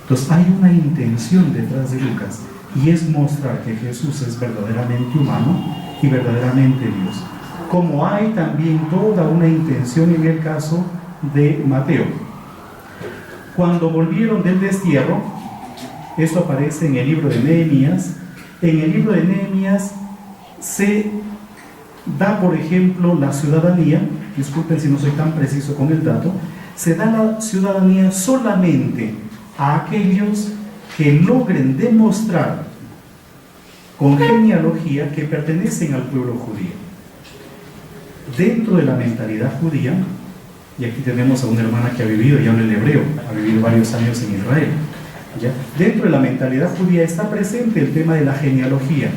Entonces hay una intención detrás de Lucas, y es mostrar que Jesús es verdaderamente humano y verdaderamente Dios. Como hay también toda una intención en el caso de Mateo. Cuando volvieron del destierro, esto aparece en el libro de Nehemías. En el libro de Nehemías se da, por ejemplo, la ciudadanía, disculpen si no soy tan preciso con el dato, se da la ciudadanía solamente a aquellos que logren demostrar con genealogía que pertenecen al pueblo judío. Dentro de la mentalidad judía, y aquí tenemos a una hermana que ha vivido, y habla el hebreo, ha vivido varios años en Israel, ¿ya? Dentro de la mentalidad judía está presente el tema de la genealogía,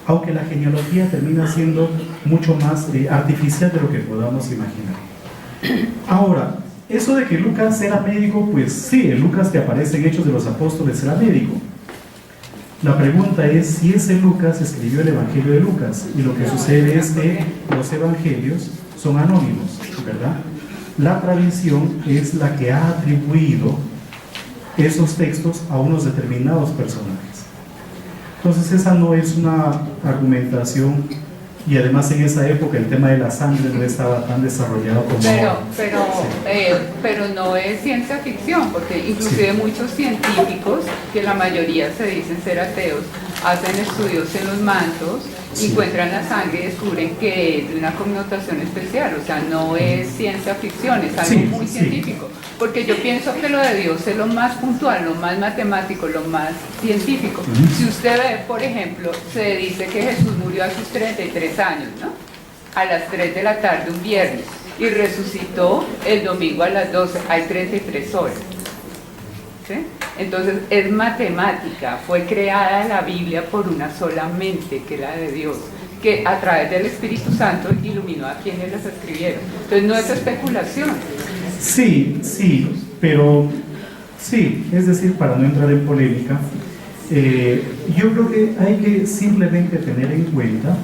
aunque la genealogía termina siendo mucho más artificial de lo que podamos imaginar. Ahora, eso de que Lucas era médico, pues sí, en Lucas que aparece en Hechos de los Apóstoles era médico. La pregunta es si ese Lucas escribió el Evangelio de Lucas, y lo que sucede es que los evangelios son anónimos, ¿verdad? La tradición es la que ha atribuido esos textos a unos determinados personajes. Entonces esa no es una argumentación, y además en esa época el tema de la sangre no estaba tan desarrollado como ahora. Pero no es ciencia ficción, porque inclusive muchos científicos, que la mayoría se dicen ser ateos, hacen estudios en los mantos, encuentran la sangre y descubren que es de una connotación especial. O sea, no es ciencia ficción, es algo muy científico. Porque yo pienso que lo de Dios es lo más puntual, lo más matemático, lo más científico. Si usted ve, por ejemplo, se dice que Jesús murió a sus 33 años, ¿no? A las 3 de la tarde un viernes, y resucitó el domingo a las 12, hay 33 horas. ¿Sí? Entonces es matemática, fue creada la Biblia por una sola mente, que es la de Dios, que a través del Espíritu Santo iluminó a quienes las escribieron. Entonces no es especulación. Sí, pero sí, es decir, para no entrar en polémica, yo creo que hay que simplemente tener en cuenta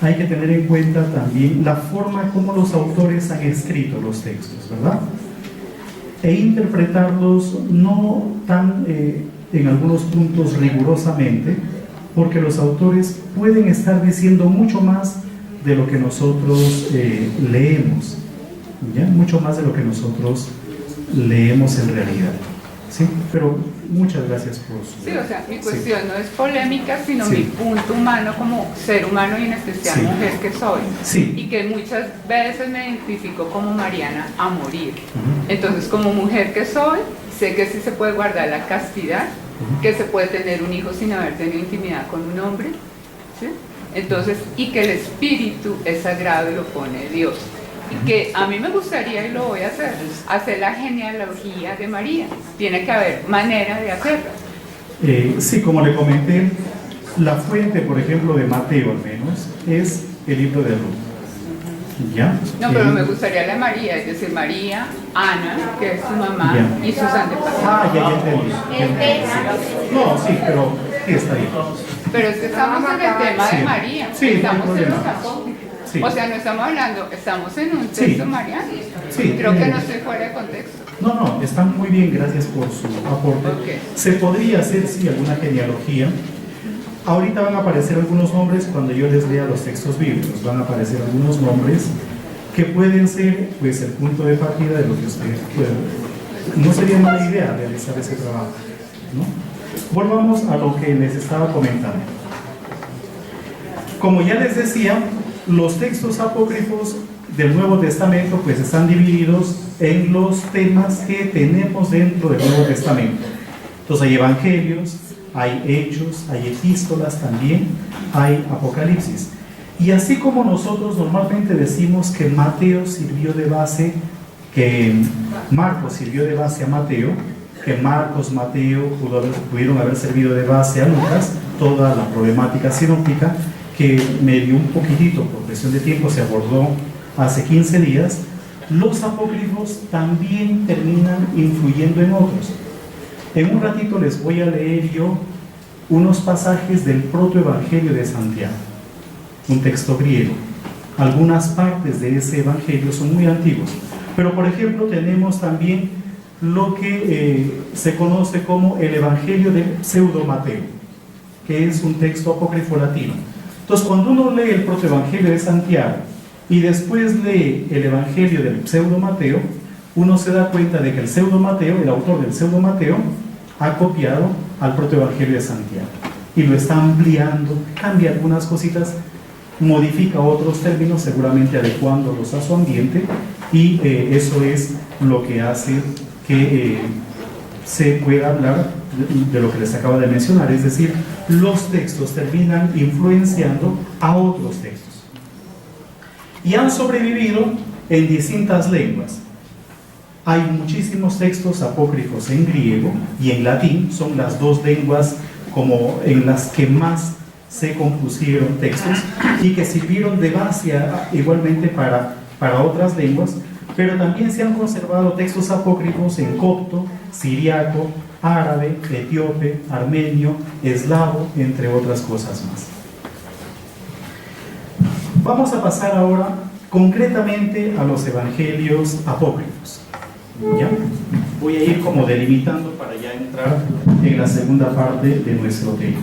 hay que tener en cuenta también la forma como los autores han escrito los textos, ¿verdad? E interpretarlos no tan, en algunos puntos rigurosamente, porque los autores pueden estar diciendo mucho más de lo que nosotros leemos, ¿ya? Mucho más de lo que nosotros leemos en realidad, ¿sí? Pero muchas gracias por su... Sí, o sea, mi cuestión no es polémica, sino mi punto humano como ser humano y en especial mujer que soy. Sí. Y que muchas veces me identifico como Mariana a morir. Entonces, como mujer que soy, sé que sí se puede guardar la castidad, que se puede tener un hijo sin haber tenido intimidad con un hombre, ¿sí? Entonces, y que el espíritu es sagrado y lo pone Dios. Y que a mí me gustaría, y lo voy a hacer la genealogía de María. Tiene que haber manera de hacerla. Sí, como le comenté, la fuente, por ejemplo, de Mateo al menos, es el libro de Ruth. ¿Ya? No, pero me gustaría la de María, es decir, María, Ana, que es su mamá, y sus antepasados. Ah, ya entendí. No, sí, pero sí está bien. Pero es que estamos en el tema de María, sí, estamos no hay en los problema. apócrifos. Sí. O sea, no estamos hablando, estamos en un texto mariano. Sí, creo que no estoy fuera de contexto. No, está muy bien, gracias por su aporte. Okay. Se podría hacer, sí, alguna genealogía. Ahorita van a aparecer algunos nombres cuando yo les lea los textos bíblicos, van a aparecer algunos nombres que pueden ser, pues, el punto de partida de lo que ustedes puedan. No sería mala idea realizar ese trabajo, ¿no? Volvamos a lo que les estaba comentando. Como ya les decía, los textos apócrifos del Nuevo Testamento pues están divididos en los temas que tenemos dentro del Nuevo Testamento. Entonces hay evangelios, hay hechos, hay epístolas también, hay apocalipsis. Y así como nosotros normalmente decimos que Mateo sirvió de base, que Marcos sirvió de base a Mateo, que Marcos, Mateo pudieron haber servido de base a Lucas, toda la problemática sinóptica, que medio un poquitito por cuestión de tiempo se abordó hace 15 días, los apócrifos también terminan influyendo en otros. En un ratito les voy a leer yo unos pasajes del protoevangelio de Santiago, un texto griego. Algunas partes de ese evangelio son muy antiguos, pero por ejemplo tenemos también lo que se conoce como el evangelio de Pseudo Mateo, que es un texto apócrifo latino. Entonces, cuando uno lee el protoevangelio de Santiago y después lee el evangelio del Pseudo Mateo, uno se da cuenta de que el Pseudo Mateo, el autor del Pseudo Mateo, ha copiado al protoevangelio de Santiago y lo está ampliando, cambia algunas cositas, modifica otros términos, seguramente adecuándolos a su ambiente, y eso es lo que hace que se pueda hablar de lo que les acabo de mencionar, es decir, los textos terminan influenciando a otros textos y han sobrevivido en distintas lenguas. Hay muchísimos textos apócrifos en griego y en latín, son las dos lenguas como en las que más se compusieron textos y que sirvieron de base igualmente para otras lenguas, pero también se han conservado textos apócrifos en copto, siriaco, árabe, etíope, armenio, eslavo, entre otras cosas más. Vamos a pasar ahora concretamente a los evangelios apócrifos. ¿Ya? Voy a ir como delimitando para ya entrar en la segunda parte de nuestro tema.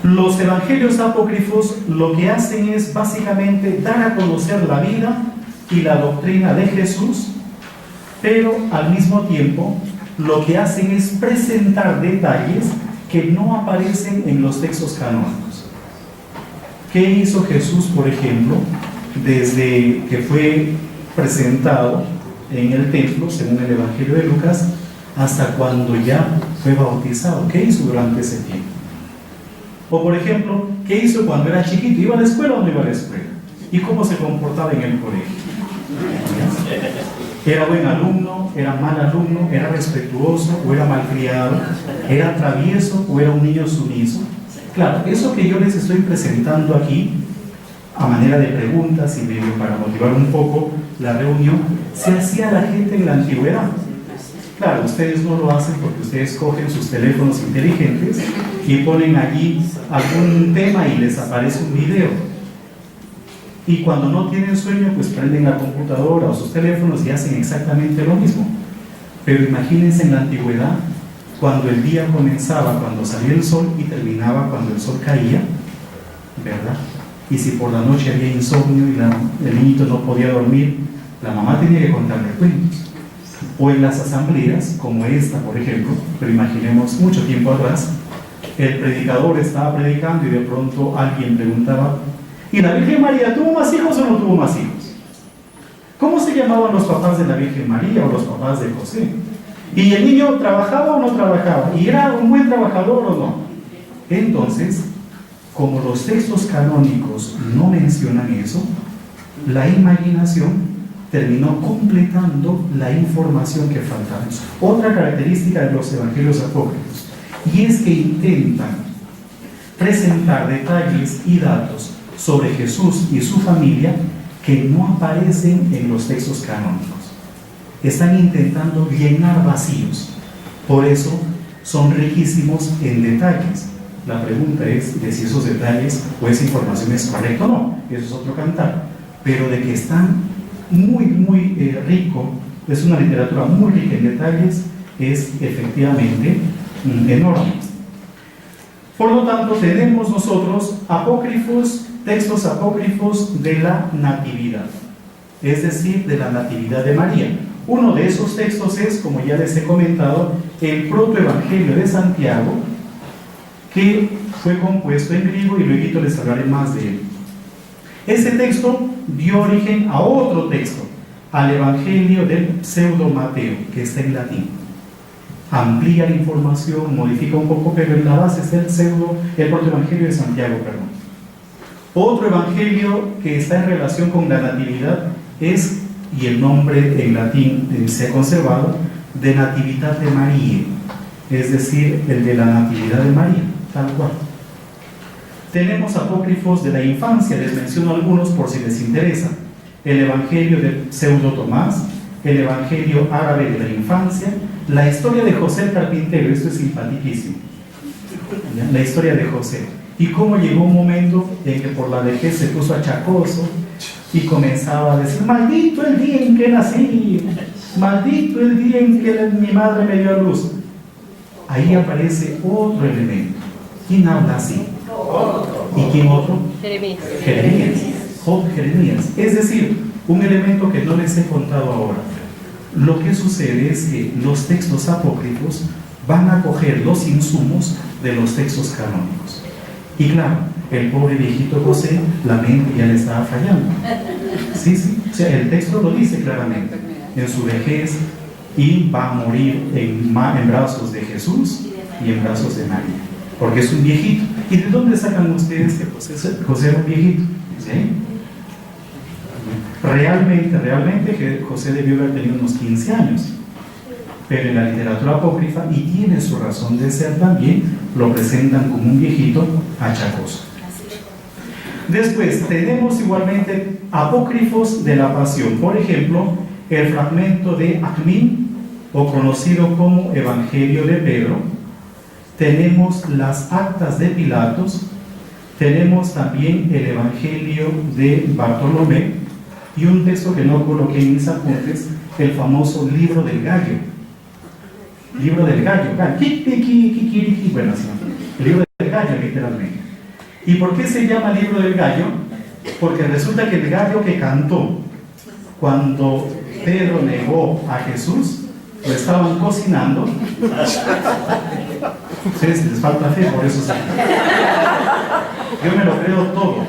Los evangelios apócrifos lo que hacen es básicamente dar a conocer la vida y la doctrina de Jesús, pero al mismo tiempo lo que hacen es presentar detalles que no aparecen en los textos canónicos. ¿Qué hizo Jesús, por ejemplo, desde que fue presentado en el templo, según el Evangelio de Lucas, hasta cuando ya fue bautizado? ¿Qué hizo durante ese tiempo? O por ejemplo, ¿qué hizo cuando era chiquito? ¿Iba a la escuela o no iba a la escuela? ¿Y cómo se comportaba en el colegio? ¿Era buen alumno? ¿Era mal alumno? ¿Era respetuoso o era malcriado? ¿Era travieso o era un niño sumiso? Claro, eso que yo les estoy presentando aquí, a manera de preguntas y medio para motivar un poco la reunión, se hacía a la gente en la antigüedad. Claro, ustedes no lo hacen porque ustedes cogen sus teléfonos inteligentes y ponen allí algún tema y les aparece un video. Y cuando no tienen sueño, pues prenden la computadora o sus teléfonos y hacen exactamente lo mismo. Pero imagínense en la antigüedad, cuando el día comenzaba, cuando salía el sol y terminaba cuando el sol caía, ¿verdad? Y si por la noche había insomnio y el niñito no podía dormir, la mamá tenía que contarle cuentos. O en las asambleas, como esta, por ejemplo, pero imaginemos mucho tiempo atrás, el predicador estaba predicando y de pronto alguien preguntaba: ¿y la Virgen María tuvo más hijos o no tuvo más hijos? ¿Cómo se llamaban los papás de la Virgen María o los papás de José? ¿Y el niño trabajaba o no trabajaba? ¿Y era un buen trabajador o no? Entonces, como los textos canónicos no mencionan eso, la imaginación terminó completando la información que faltaba. Otra característica de los evangelios apócrifos, y es que intentan presentar detalles y datos sobre Jesús y su familia que no aparecen en los textos canónicos. Están intentando llenar vacíos, por eso son riquísimos en detalles. La pregunta es de si esos detalles o esa información es correcta o no, eso es otro cantar, pero de que están muy rico, es una literatura muy rica en detalles, es efectivamente enorme. Por lo tanto, tenemos nosotros apócrifos, textos apócrifos de la Natividad, es decir, de la Natividad de María. Uno de esos textos es, como ya les he comentado, el protoevangelio de Santiago, que fue compuesto en griego y luego les hablaré más de él. Ese texto dio origen a otro texto, al Evangelio del Pseudo Mateo, que está en latín. Amplía la información, modifica un poco, pero en la base está el protoevangelio de Santiago, perdón. Otro evangelio que está en relación con la Natividad es, y el nombre en latín se ha conservado, de Natividad de María, es decir, el de la Natividad de María, tal cual. Tenemos apócrifos de la infancia, les menciono algunos por si les interesa. El Evangelio de Pseudo Tomás, el Evangelio árabe de la infancia, la historia de José el carpintero, esto es simpaticísimo, la historia de José, y cómo llegó un momento en que por la vejez se puso achacoso y comenzaba a decir: maldito el día en que nací, maldito el día en que mi madre me dio a luz. Ahí aparece otro elemento. ¿Quién habla así? ¿Y quién otro? Jeremías. Es decir, un elemento que no les he contado ahora. Lo que sucede es que los textos apócrifos van a coger los insumos de los textos canónicos. Y claro, el pobre viejito José, la mente ya le estaba fallando. Sí, o sea, el texto lo dice claramente. En su vejez, y va a morir en brazos de Jesús y en brazos de María, porque es un viejito. ¿Y de dónde sacan ustedes que José era un viejito? ¿Sí? Realmente que José debió haber tenido unos 15 años, pero en la literatura apócrifa, y tiene su razón de ser también, lo presentan como un viejito achacoso. Después tenemos igualmente apócrifos de la Pasión, por ejemplo, el fragmento de Acmín, o conocido como Evangelio de Pedro. Tenemos las actas de Pilatos, tenemos también el Evangelio de Bartolomé, y un texto que no coloqué en mis apuntes, el famoso libro del gallo. Libro del gallo, bueno, así, el libro del gallo, literalmente. ¿Y por qué se llama libro del gallo? Porque resulta que el gallo que cantó cuando Pedro negó a Jesús, lo estaban cocinando. Ustedes les falta fe, por eso sí. Yo me lo creo todo.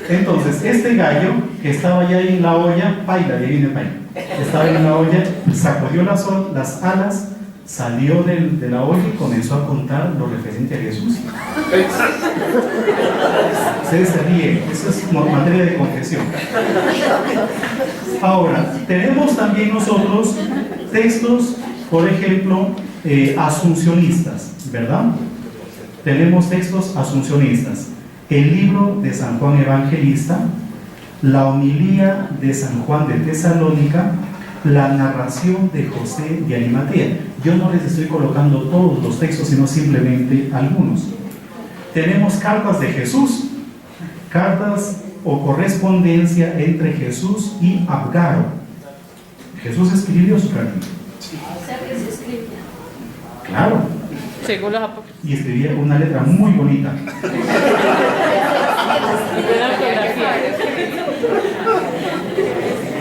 Entonces, este gallo que estaba ya en la olla, paila, ya viene paila, estaba en la olla, sacudió las alas, salió de la olla y comenzó a contar lo referente a Jesús. Ustedes se ríen, eso es materia de confesión. Ahora, tenemos también nosotros textos, por ejemplo, asuncionistas, ¿verdad? Tenemos textos asuncionistas. El libro de San Juan Evangelista, la homilía de San Juan de Tesalónica, la narración de José de Arimatea. Yo no les estoy colocando todos los textos, sino simplemente algunos. Tenemos cartas de Jesús, cartas o correspondencia entre Jesús y Abgaro. Jesús escribió su carta. Claro. Según los apócrifos. Y escribía con una letra muy bonita.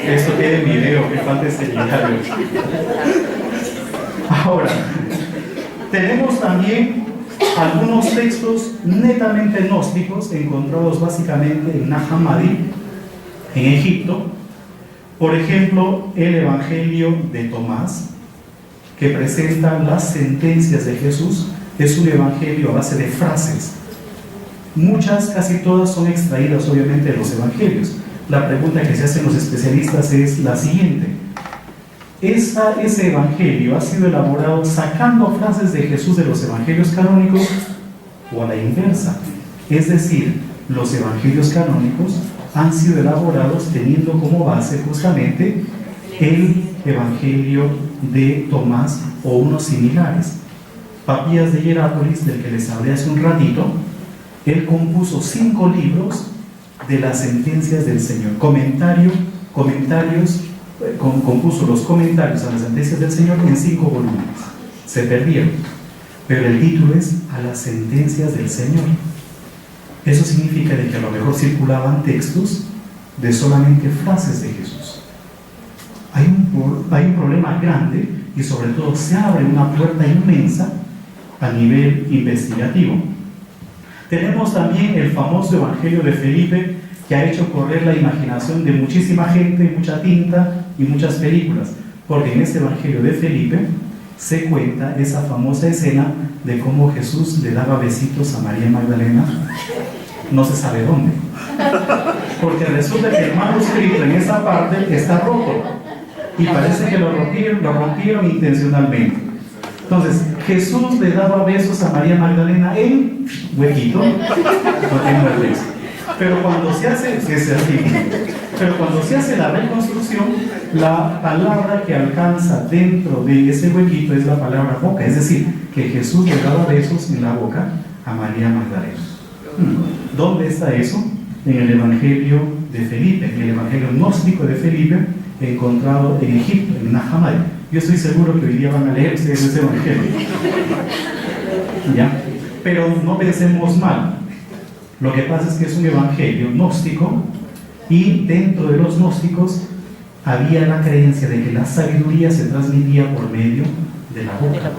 Esto queda en video, que falta este diario. Ahora, tenemos también algunos textos netamente gnósticos encontrados básicamente en Nag Hammadi, en Egipto. Por ejemplo, el Evangelio de Tomás, que presenta las sentencias de Jesús. Es un evangelio a base de frases. Muchas, casi todas, son extraídas obviamente de los evangelios. La pregunta que se hacen los especialistas es la siguiente: ¿ese evangelio ha sido elaborado sacando frases de Jesús de los evangelios canónicos o a la inversa? Es decir, los evangelios canónicos han sido elaborados teniendo como base justamente el evangelio de Tomás o unos similares. Papías de Hierápolis, del que les hablé hace un ratito, él compuso 5 libros de las sentencias del Señor. Compuso los comentarios a las sentencias del Señor en 5 volúmenes. Se perdieron, pero el título es A las sentencias del Señor. Eso significa de que a lo mejor circulaban textos de solamente frases de Jesús. Hay un problema grande, y sobre todo se abre una puerta inmensa a nivel investigativo. Tenemos también el famoso Evangelio de Felipe, que ha hecho correr la imaginación de muchísima gente, mucha tinta y muchas películas, porque en este Evangelio de Felipe se cuenta esa famosa escena de cómo Jesús le daba besitos a María Magdalena, no se sabe dónde, porque resulta que el manuscrito en esa parte está roto y parece que lo rompieron intencionalmente. Entonces, Jesús le daba besos a María Magdalena en huequito, no tengo el beso. Pero cuando se hace la reconstrucción, la palabra que alcanza dentro de ese huequito es la palabra boca, es decir, que Jesús le daba besos en la boca a María Magdalena. ¿Dónde está eso? En el Evangelio de Felipe, en el Evangelio gnóstico de Felipe, encontrado en Egipto, en Nag Hammadi. Yo estoy seguro que hoy día van a leer ustedes ese Evangelio. ¿Ya? Pero no pensemos mal. Lo que pasa es que es un evangelio gnóstico, y dentro de los gnósticos había la creencia de que la sabiduría se transmitía por medio de la boca,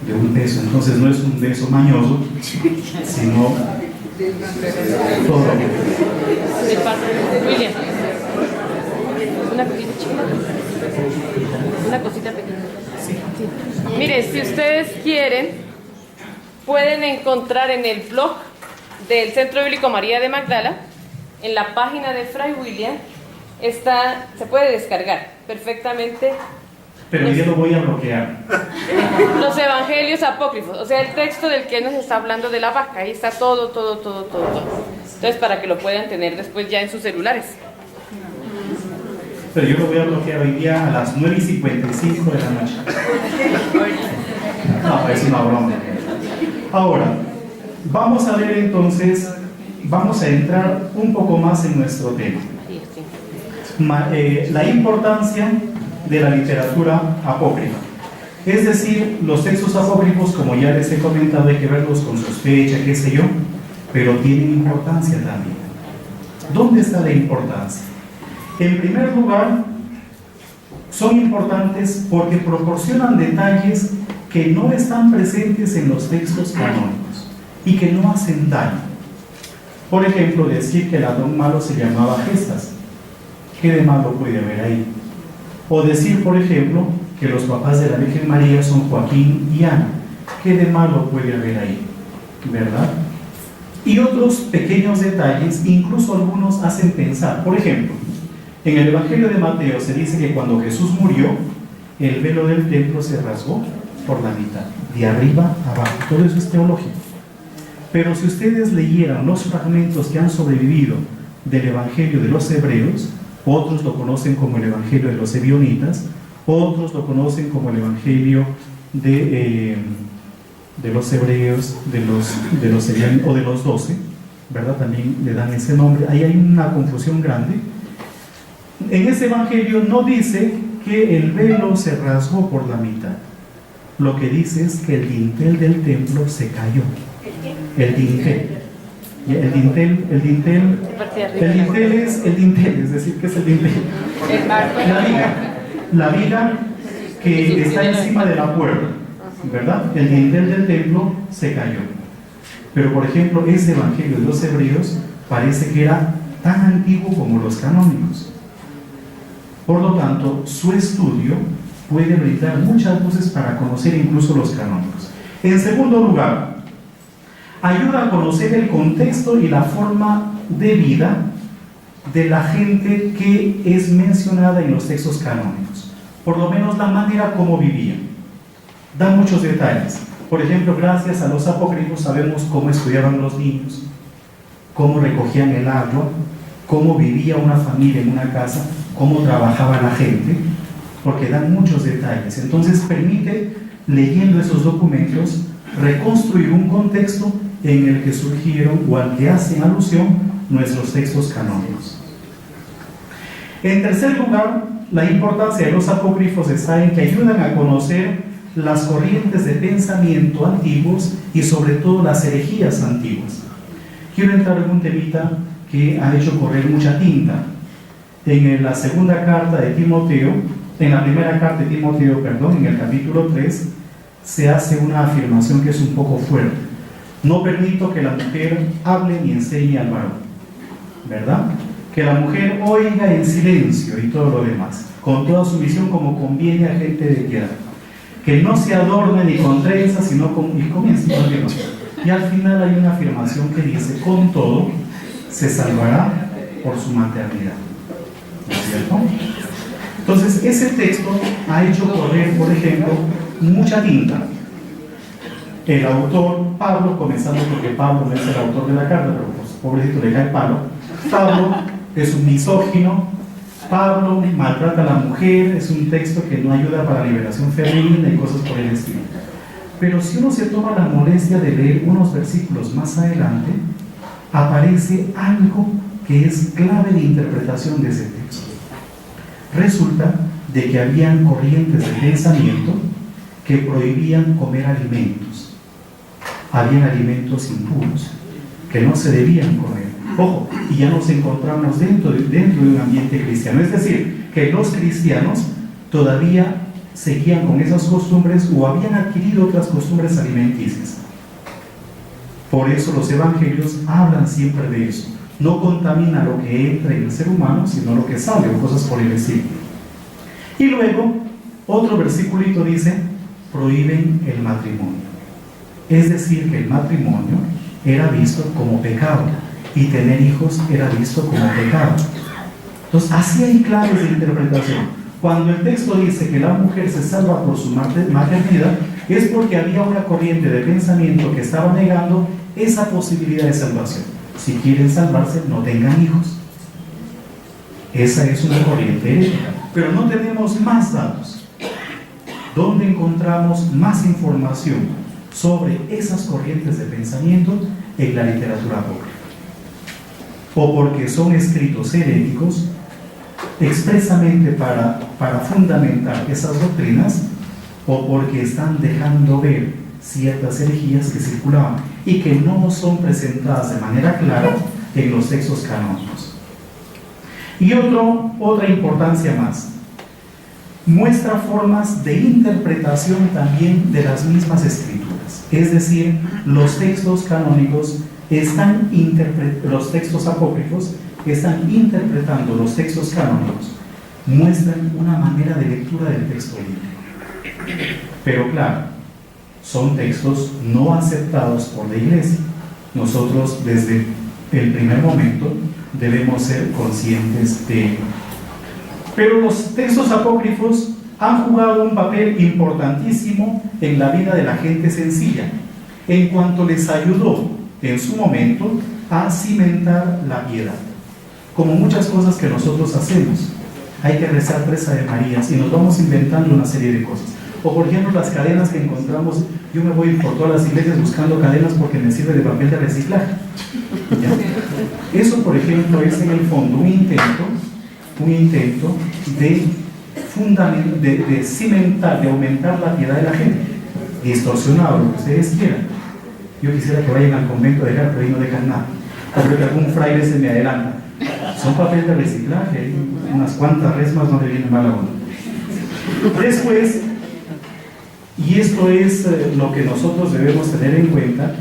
de un beso. Entonces no es un beso mañoso, sino todo. William, una cosita chiquita, una cosita pequeña. Sí. Mire, si ustedes quieren, pueden encontrar en el blog del Centro Bíblico María de Magdala, en la página de Fray William, se puede descargar perfectamente. Pero yo lo voy a bloquear. Los evangelios apócrifos, o sea, el texto del que nos está hablando de la vaca, ahí está todo. Entonces, para que lo puedan tener después ya en sus celulares. Pero yo lo voy a bloquear hoy día a las 9:55 de la noche. No, es una broma. Ahora, vamos a ver entonces, vamos a entrar un poco más en nuestro tema. La importancia de la literatura apócrifa. Es decir, los textos apócrifos, como ya les he comentado, hay que verlos con sospecha, qué sé yo, pero tienen importancia también. ¿Dónde está la importancia? En primer lugar, son importantes porque proporcionan detalles que no están presentes en los textos canónicos y que no hacen daño. Por ejemplo, decir que el ladrón malo se llamaba Gestas. ¿Qué de malo puede haber ahí? O decir, por ejemplo, que los papás de la Virgen María son Joaquín y Ana. ¿Qué de malo puede haber ahí? ¿Verdad? Y otros pequeños detalles, incluso algunos hacen pensar. Por ejemplo, en el Evangelio de Mateo se dice que cuando Jesús murió, el velo del templo se rasgó por la mitad, de arriba a abajo. Todo eso es teológico. Pero si ustedes leyeran los fragmentos que han sobrevivido del Evangelio de los Hebreos, otros lo conocen como el Evangelio de los Ebionitas, otros lo conocen como el Evangelio de los hebreos, de los Ebionitas, o de los 12, ¿verdad? También le dan ese nombre. Ahí hay una confusión grande. En ese Evangelio no dice que el velo se rasgó por la mitad. Lo que dice es que el dintel del templo se cayó. El dintel. El dintel es decir, ¿qué es el dintel? La viga que está encima de la puerta, ¿verdad? El dintel del templo se cayó. Pero por ejemplo, ese Evangelio de los Hebreos parece que era tan antiguo como los canónicos. Por lo tanto, su estudio puede brindar muchas luces para conocer incluso los canónicos. En segundo lugar, ayuda a conocer el contexto y la forma de vida de la gente que es mencionada en los textos canónicos, por lo menos la manera como vivían. Da muchos detalles. Por ejemplo, gracias a los apócrifos sabemos cómo estudiaban los niños, cómo recogían el agua, cómo vivía una familia en una casa, cómo trabajaba la gente, porque dan muchos detalles. Entonces permite, leyendo esos documentos, reconstruir un contexto en el que surgieron o al que hacen alusión nuestros textos canónicos. En tercer lugar, la importancia de los apócrifos está en que ayudan a conocer las corrientes de pensamiento antiguos y sobre todo las herejías antiguas. Quiero entrar en un temita que ha hecho correr mucha tinta. En la segunda carta de Timoteo, en la primera carta de Timoteo, en el capítulo 3, se hace una afirmación que es un poco fuerte. No permito que la mujer hable ni enseñe al varón, ¿verdad? Que la mujer oiga en silencio y todo lo demás, con toda sumisión como conviene a gente de piedad. Que no se adorne ni con trenzas, sino con... Y comienza, y al final hay una afirmación que dice, con todo, se salvará por su maternidad. ¿No es cierto? Entonces, ese texto ha hecho correr, por ejemplo, mucha tinta. El autor, Pablo, comenzando porque Pablo no es el autor de la carta, pero pues, pobrecito le cae palo. Pablo es un misógino. Pablo maltrata a la mujer, es un texto que no ayuda para la liberación femenina y cosas por el estilo. Pero si uno se toma la molestia de leer unos versículos más adelante, aparece algo que es clave de interpretación de ese texto. Resulta de que habían corrientes de pensamiento que prohibían comer alimentos. Habían alimentos impuros que no se debían comer. Ojo, y ya nos encontramos dentro de un ambiente cristiano. Es decir, que los cristianos todavía seguían con esas costumbres o habían adquirido otras costumbres alimenticias. Por eso los evangelios hablan siempre de eso. No contamina lo que entra en el ser humano, sino lo que sale, o cosas por el estilo. Y luego, otro versículito dice, prohíben el matrimonio. Es decir, que el matrimonio era visto como pecado y tener hijos era visto como pecado. Entonces, así hay claves de interpretación. Cuando el texto dice que la mujer se salva por su maternidad, es porque había una corriente de pensamiento que estaba negando esa posibilidad de salvación. Si quieren salvarse, no tengan hijos. Esa es una corriente herética. Pero no tenemos más datos. ¿Dónde encontramos más información sobre esas corrientes de pensamiento? En la literatura apócrifa. O porque son escritos heréticos expresamente para fundamentar esas doctrinas, o porque están dejando ver ciertas herejías que circulaban y que no son presentadas de manera clara en los textos canónicos. Y otra importancia más, muestra formas de interpretación también de las mismas escrituras. Es decir, los textos canónicos los textos apócrifos están interpretando los textos canónicos, muestran una manera de lectura del texto bíblico. Pero claro, son textos no aceptados por la Iglesia. Nosotros desde el primer momento debemos ser conscientes de ello. Pero los textos apócrifos han jugado un papel importantísimo en la vida de la gente sencilla, en cuanto les ayudó en su momento a cimentar la piedad. como muchas cosas que nosotros hacemos. Hay que rezar 3 Ave Marías y nos vamos inventando una serie de cosas. O por ejemplo las cadenas que encontramos, yo me voy por todas las iglesias buscando cadenas porque me sirve de papel de reciclaje. ¿Ya? Eso por ejemplo es en el fondo un intento de cimentar, de aumentar la piedad de la gente, distorsionado, lo que ustedes quieran. Yo quisiera que vayan al convento a dejar, pero ahí no dejan nada. O creo que algún fraile se me adelanta. Son papel de reciclaje, unas cuantas resmas no le vienen mal a uno. Después, y esto es lo que nosotros debemos tener en cuenta,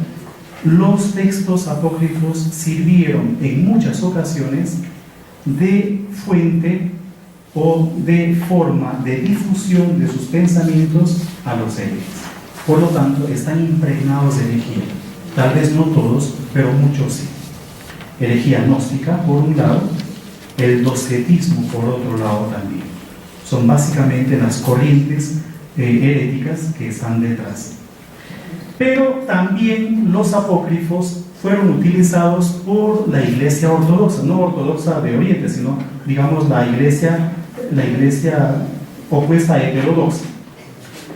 los textos apócrifos sirvieron en muchas ocasiones de fuente o de forma de difusión de sus pensamientos a los herejes. Por lo tanto, están impregnados de herejía. Tal vez no todos, pero muchos sí. Herejía gnóstica, por un lado, el docetismo, por otro lado también. Son básicamente las corrientes heréticas que están detrás. Pero también los apócrifos fueron utilizados por la iglesia ortodoxa, no ortodoxa de Oriente, sino, digamos, la iglesia opuesta a heterodoxa,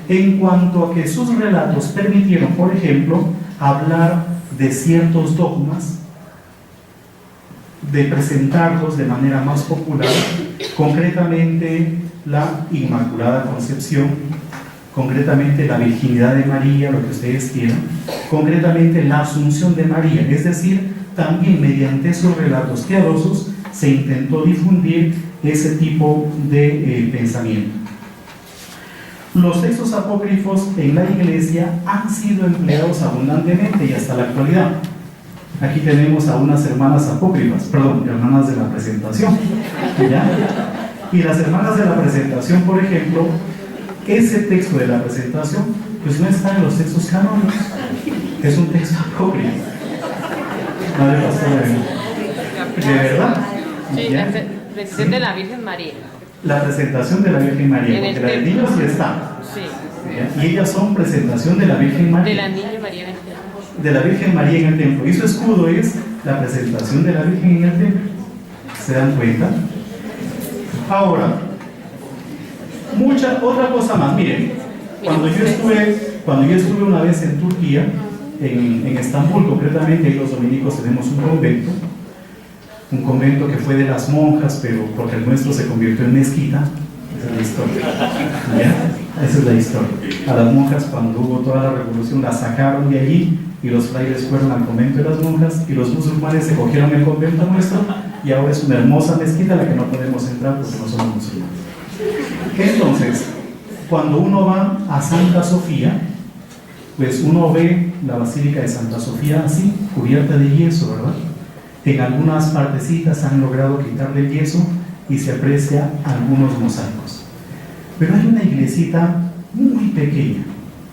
en cuanto a que sus relatos permitieron, por ejemplo, hablar de ciertos dogmas, de presentarlos de manera más popular, concretamente la Inmaculada Concepción, concretamente la virginidad de María, lo que ustedes quieran, concretamente la Asunción de María, es decir, también mediante esos relatos piadosos se intentó difundir ese tipo de pensamiento. Los textos apócrifos en la iglesia han sido empleados abundantemente y hasta la actualidad. Aquí tenemos a unas hermanas apócrifas, hermanas de la presentación, ¿ya? Y las hermanas de la presentación, por ejemplo, ese texto de la presentación, pues no está en los textos canónicos, es un texto apócrifo. Madre pastora, ¿de verdad? Sí, la presentación de la Virgen María. La presentación de la Virgen María, porque la del niño sí está. Sí. ¿Ya? Y ellas son presentación de la Virgen María. De la Niña María en el templo. De la Virgen María en el templo. Y su escudo es la presentación de la Virgen en el templo. ¿Se dan cuenta? Ahora, otra cosa más. Miren, cuando yo estuve una vez en Turquía, en Estambul concretamente, ahí los dominicos tenemos un convento que fue de las monjas, pero porque el nuestro se convirtió en mezquita. Esa es la historia. ¿Ya? Esa es la historia. A las monjas, cuando hubo toda la revolución, las sacaron de allí y los frailes fueron al convento de las monjas y los musulmanes se cogieron el convento nuestro y ahora es una hermosa mezquita a la que no podemos entrar porque no somos musulmanes. Entonces, cuando uno va a Santa Sofía, pues uno ve la Basílica de Santa Sofía así, cubierta de yeso, ¿verdad? En algunas partecitas han logrado quitarle el yeso y se aprecia algunos mosaicos. Pero hay una iglesita muy pequeña,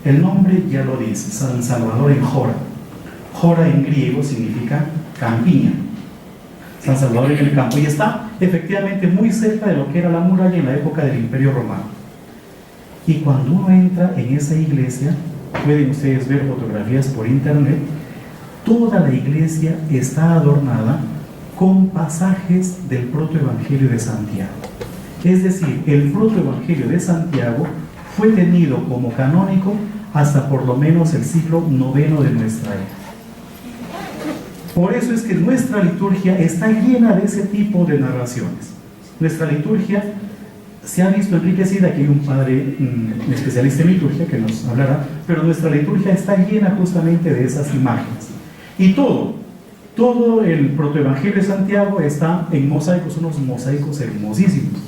el nombre ya lo dice, San Salvador en Jora. Jora en griego significa campiña. San Salvador en el campo, y está efectivamente muy cerca de lo que era la muralla en la época del Imperio Romano. Y cuando uno entra en esa iglesia, pueden ustedes ver fotografías por internet, toda la iglesia está adornada con pasajes del protoevangelio de Santiago. Es decir, el protoevangelio de Santiago fue tenido como canónico hasta por lo menos el siglo IX de nuestra era. Por eso es que nuestra liturgia está llena de ese tipo de narraciones. Nuestra liturgia se ha visto enriquecida, aquí hay un padre especialista en liturgia que nos hablará, pero nuestra liturgia está llena justamente de esas imágenes. Y todo el protoevangelio de Santiago está en mosaicos, unos mosaicos hermosísimos.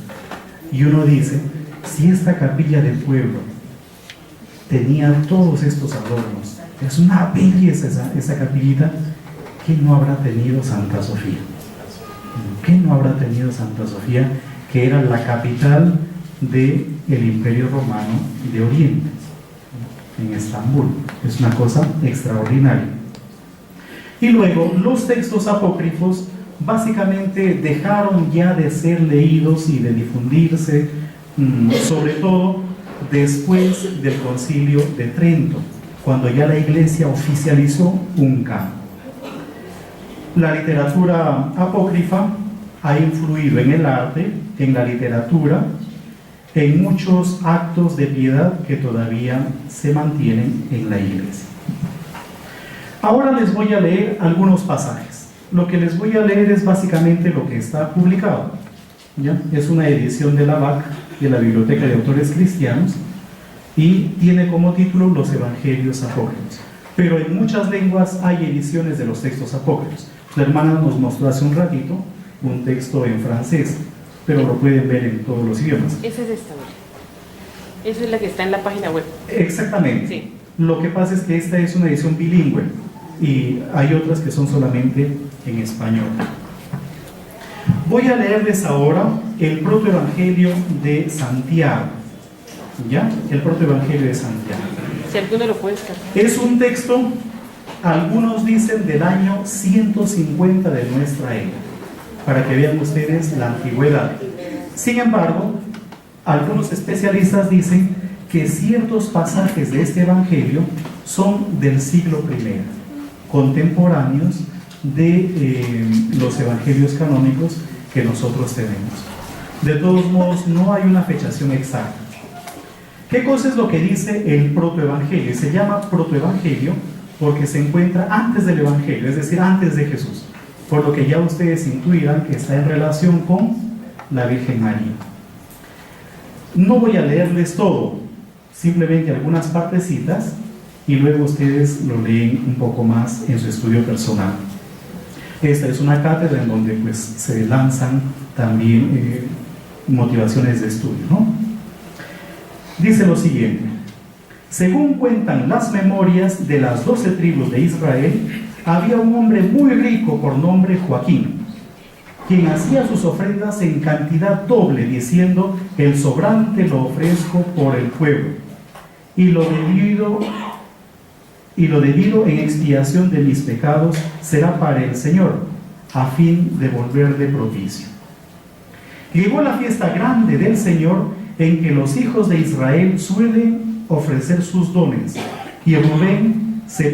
Y uno dice, si esta capilla del pueblo tenía todos estos adornos, es una belleza esa capillita, ¿qué no habrá tenido Santa Sofía? ¿Qué no habrá tenido Santa Sofía, que era la capital del Imperio Romano de Oriente, en Estambul? Es una cosa extraordinaria. Y luego, los textos apócrifos básicamente dejaron ya de ser leídos y de difundirse, sobre todo después del Concilio de Trento, cuando ya la Iglesia oficializó un canon. La literatura apócrifa ha influido en el arte, en la literatura, en muchos actos de piedad que todavía se mantienen en la iglesia. Ahora les voy a leer algunos pasajes. Lo que les voy a leer es básicamente lo que está publicado, ¿ya? Es una edición de la BAC, de la Biblioteca de Autores Cristianos, y tiene como título Los Evangelios Apócrifos. Pero en muchas lenguas hay ediciones de los textos apócrifos. La hermana nos mostró hace un ratito un texto en francés, pero lo pueden ver en todos los idiomas. Esa es esta, esa es la que está en la página web. Exactamente. Sí. Lo que pasa es que esta es una edición bilingüe y hay otras que son solamente en español. Voy a leerles ahora el protoevangelio de Santiago. ¿Ya? El protoevangelio de Santiago. Si alguno lo puede escalar. Es un texto, algunos dicen del año 150 de nuestra era, para que vean ustedes la antigüedad. Sin embargo, algunos especialistas dicen que ciertos pasajes de este evangelio son del siglo I, contemporáneos de los evangelios canónicos que nosotros tenemos. De todos modos, no hay una fechación exacta. ¿Qué cosa es lo que dice el protoevangelio? Se llama protoevangelio porque se encuentra antes del evangelio, es decir, antes de Jesús, por lo que ya ustedes intuirán que está en relación con la Virgen María. No voy a leerles todo, simplemente algunas partecitas, y luego ustedes lo leen un poco más en su estudio personal. Esta es una cátedra en donde pues se lanzan también motivaciones de estudio, ¿no? Dice lo siguiente: según cuentan las memorias de las 12 tribus de Israel, había un hombre muy rico por nombre Joaquín, quien hacía sus ofrendas en cantidad doble, diciendo: el sobrante lo ofrezco por el pueblo, y lo debido en expiación de mis pecados será para el Señor, a fin de volverle propicio. Llegó la fiesta grande del Señor, en que los hijos de Israel suelen ofrecer sus dones, y Rubén se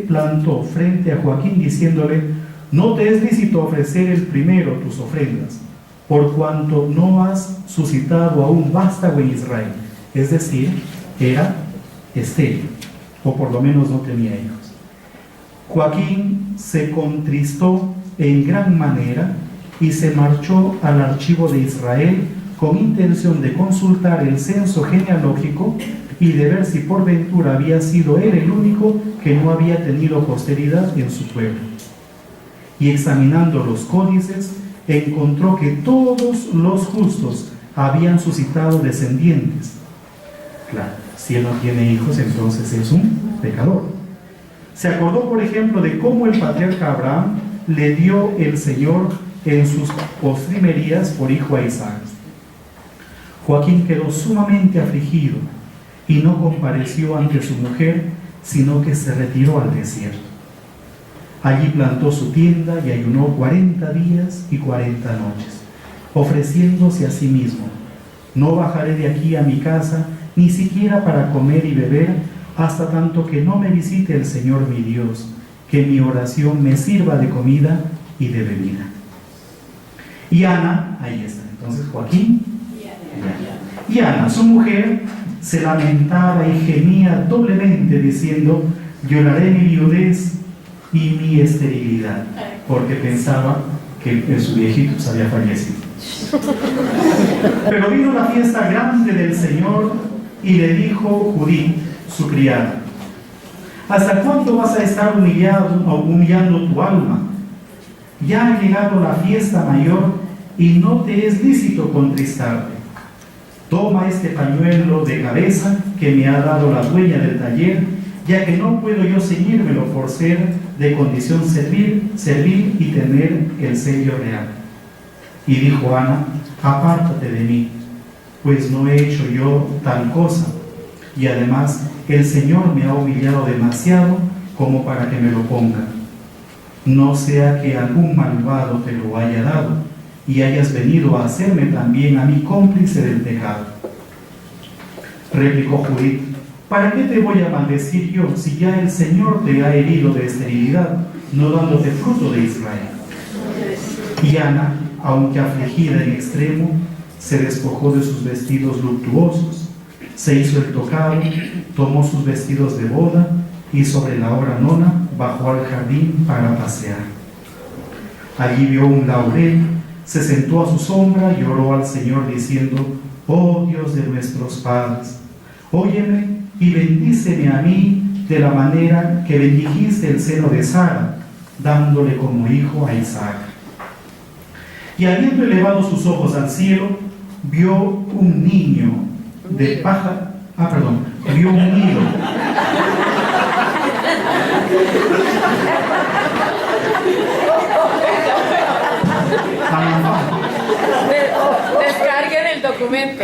plantó frente a Joaquín diciéndole: no te es lícito ofrecer el primero tus ofrendas, por cuanto no has suscitado aún vástago en Israel. Es decir, era estéril, o por lo menos no tenía hijos. Joaquín se contristó en gran manera y se marchó al archivo de Israel con intención de consultar el censo genealógico y de ver si por ventura había sido él el único que no había tenido posteridad en su pueblo. Y examinando los códices, encontró que todos los justos habían suscitado descendientes. Claro, si él no tiene hijos, entonces es un pecador. Se acordó, por ejemplo, de cómo el patriarca Abraham le dio el Señor en sus postrimerías por hijo a Isaac. Joaquín quedó sumamente afligido y no compareció ante su mujer, sino que se retiró al desierto. Allí plantó su tienda y ayunó 40 días y 40 noches, ofreciéndose a sí mismo: no bajaré de aquí a mi casa, ni siquiera para comer y beber, hasta tanto que no me visite el Señor mi Dios, que mi oración me sirva de comida y de bebida. Y Ana, ahí está, entonces Joaquín y Ana, su mujer, se lamentaba y gemía doblemente diciendo: lloraré mi viudez y mi esterilidad, porque pensaba que su viejito se había fallecido. Pero vino la fiesta grande del Señor y le dijo Judí, su criada: ¿hasta cuándo vas a estar humillando tu alma? Ya ha llegado la fiesta mayor y no te es lícito contristarte. Toma este pañuelo de cabeza que me ha dado la dueña del taller, ya que no puedo yo ceñírmelo por ser de condición servil y tener el sello real. Y dijo Ana: apártate de mí, pues no he hecho yo tal cosa, y además el Señor me ha humillado demasiado como para que me lo ponga. No sea que algún malvado te lo haya dado y hayas venido a hacerme también a mí cómplice del pecado. Replicó Judith: ¿para qué te voy a maldecir yo si ya el Señor te ha herido de esterilidad, no dándote fruto de Israel? Y Ana aunque afligida en extremo, se despojó de sus vestidos luctuosos, se hizo el tocado, tomó sus vestidos de boda y sobre la hora nona bajó al jardín para pasear. Allí vio un laurel, se sentó a su sombra y oró al Señor diciendo: oh Dios de nuestros padres, óyeme y bendíceme a mí de la manera que bendijiste el seno de Sara, dándole como hijo a Isaac. Y habiendo elevado sus ojos al cielo, vio un niño de paja, vio un nido. Descarguen el documento.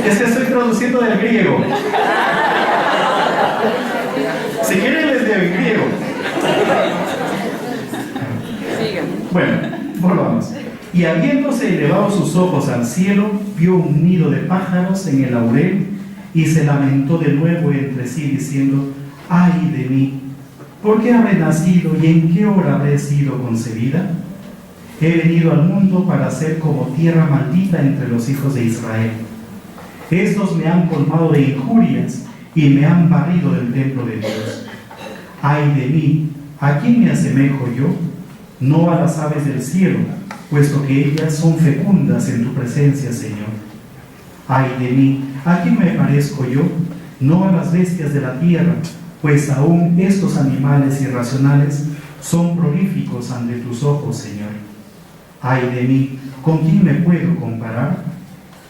Es que estoy traduciendo del griego. Si quieren les leo en griego. Bueno, volvamos. Y habiéndose elevado sus ojos al cielo, vio un nido de pájaros en el laurel y se lamentó de nuevo entre sí diciendo: ay de mí, ¿por qué habré nacido y en qué hora habré sido concebida? He venido al mundo para ser como tierra maldita entre los hijos de Israel. Estos me han colmado de injurias y me han barrido del templo de Dios. Ay de mí, ¿a quién me asemejo yo? No a las aves del cielo, puesto que ellas son fecundas en tu presencia, Señor. Ay de mí, ¿a quién me parezco yo? No a las bestias de la tierra, pues aún estos animales irracionales son prolíficos ante tus ojos, Señor. Ay de mí, ¿con quién me puedo comparar?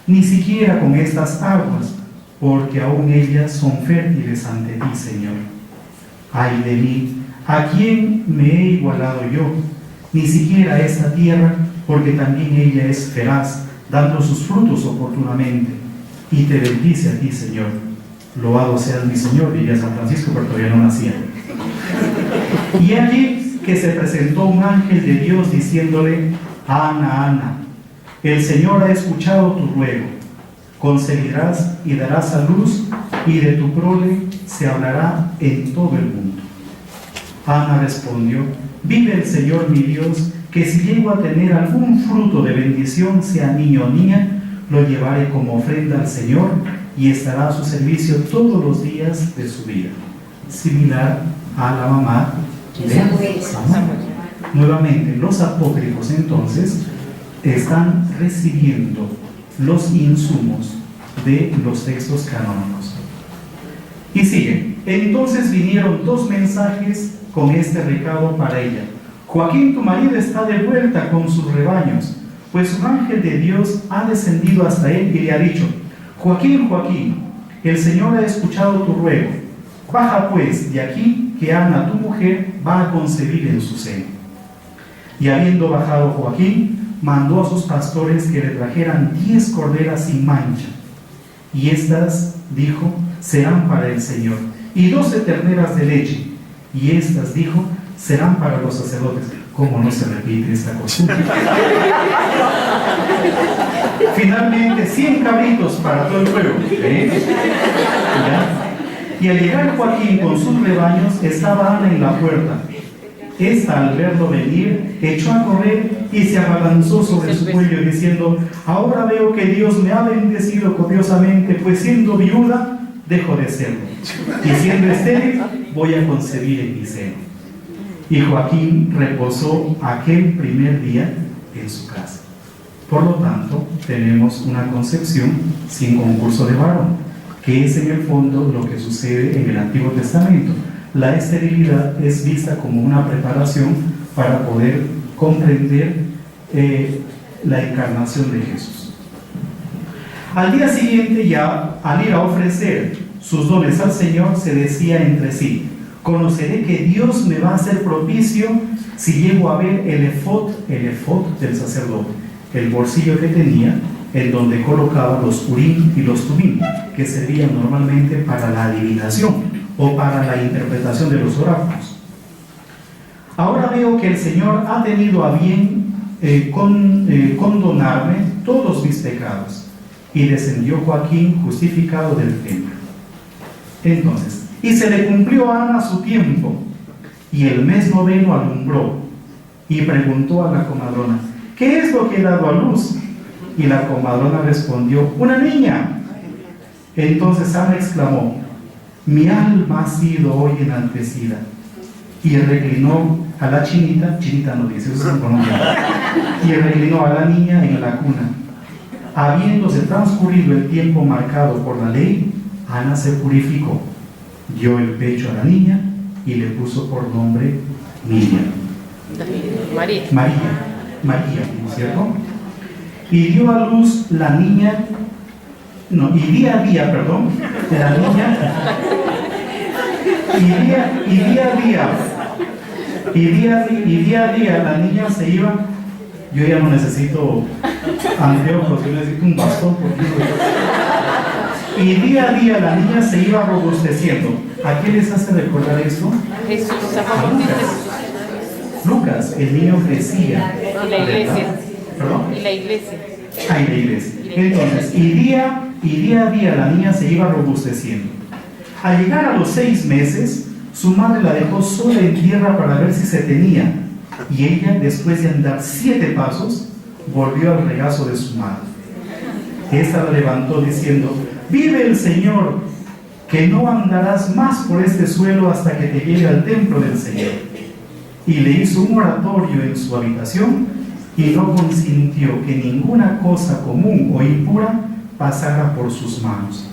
Ni siquiera con estas aguas, porque aún ellas son fértiles ante ti, Señor. Ay de mí, ¿a quién me he igualado yo? Ni siquiera esta tierra, porque también ella es feraz, dando sus frutos oportunamente, y te bendice a ti, Señor. Loado seas mi Señor, diría San Francisco, pero todavía no nacía. Y allí que se presentó un ángel de Dios diciéndole: Ana, Ana, el Señor ha escuchado tu ruego, concebirás y darás a luz, y de tu prole se hablará en todo el mundo. Ana respondió: vive el Señor mi Dios, que si llego a tener algún fruto de bendición, sea niño o niña, lo llevaré como ofrenda al Señor y estará a su servicio todos los días de su vida. Similar a la mamá de Samuel. Nuevamente, los apócrifos entonces están recibiendo los insumos de los textos canónicos. Y sigue: entonces vinieron dos mensajes con este recado para ella: Joaquín, tu marido, está de vuelta con sus rebaños, pues un ángel de Dios ha descendido hasta él y le ha dicho: Joaquín, Joaquín, el Señor ha escuchado tu ruego. Baja pues de aquí, que Ana, tu mujer, va a concebir en su seno. Y habiendo bajado Joaquín, mandó a sus pastores que le trajeran 10 corderas sin mancha. Y estas, dijo, serán para el Señor, y 12 terneras de leche. Y estas, dijo, serán para los sacerdotes. ¿Cómo no se repite esta costumbre? Finalmente, 100 cabritos para todo el pueblo. Y al llegar Joaquín con sus rebaños, estaba Ana en la puerta. Esta, al verlo venir, echó a correr y se abalanzó sobre su cuello, diciendo: ahora veo que Dios me ha bendecido copiosamente, pues siendo viuda, dejo de serlo, y siendo estéril, voy a concebir en mi seno. Y Joaquín reposó aquel primer día en su casa. Por lo tanto, tenemos una concepción sin concurso de varón, que es en el fondo lo que sucede en el Antiguo Testamento. La esterilidad es vista como una preparación para poder comprender la encarnación de Jesús. Al día siguiente, ya al ir a ofrecer sus dones al Señor, se decía entre sí: conoceré que Dios me va a hacer propicio si llego a ver el efod del sacerdote, el bolsillo que tenía en donde colocaba los urim y los tumim, que servían normalmente para la adivinación o para la interpretación de los oráculos. Ahora veo que el Señor ha tenido a bien condonarme todos mis pecados. Y descendió Joaquín justificado del templo. Entonces, Y se le cumplió a Ana su tiempo, y el mes noveno alumbró, y preguntó a la comadrona: ¿qué es lo que he dado a luz? Y la comadrona respondió: una niña. Entonces Ana exclamó: mi alma ha sido hoy enaltecida. Y reclinó a la chinita no dice, eso es en Colombia, y reclinó a la niña en la cuna. Habiéndose transcurrido el tiempo marcado por la ley, Ana se purificó, dio el pecho a la niña y le puso por nombre Miriam. María, ¿no es cierto? Y dio a luz la niña, y día a día la niña se iba. Yo ya no necesito anteojos, yo necesito un bastón. Y día a día la niña se iba robusteciendo. ¿A qué les hace recordar esto? Jesús, Lucas, el niño crecía. Y la iglesia. ¿Perdón? Y la iglesia. Ah, y la iglesia. Entonces, y día a día la niña se iba robusteciendo. Al llegar a los 6 meses, su madre la dejó sola en tierra para ver si se tenía. Y ella, después de andar 7 pasos, volvió al regazo de su madre. Esta la levantó diciendo: vive el Señor, que no andarás más por este suelo hasta que te llegue al templo del Señor. Y le hizo un oratorio en su habitación, y no consintió que ninguna cosa común o impura pasara por sus manos.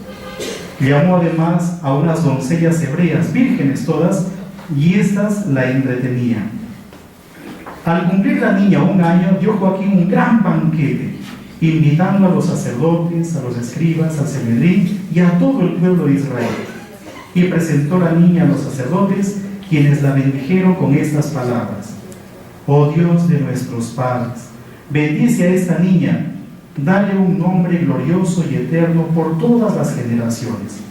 Llamó además a unas doncellas hebreas, vírgenes todas, y éstas la entretenían. Al cumplir la niña 1 año, dio Joaquín un gran banquete, invitando a los sacerdotes, a los escribas, al Sanedrín y a todo el pueblo de Israel. Y presentó la niña a los sacerdotes, quienes la bendijeron con estas palabras: oh Dios de nuestros padres, bendice a esta niña, dale un nombre glorioso y eterno por todas las generaciones.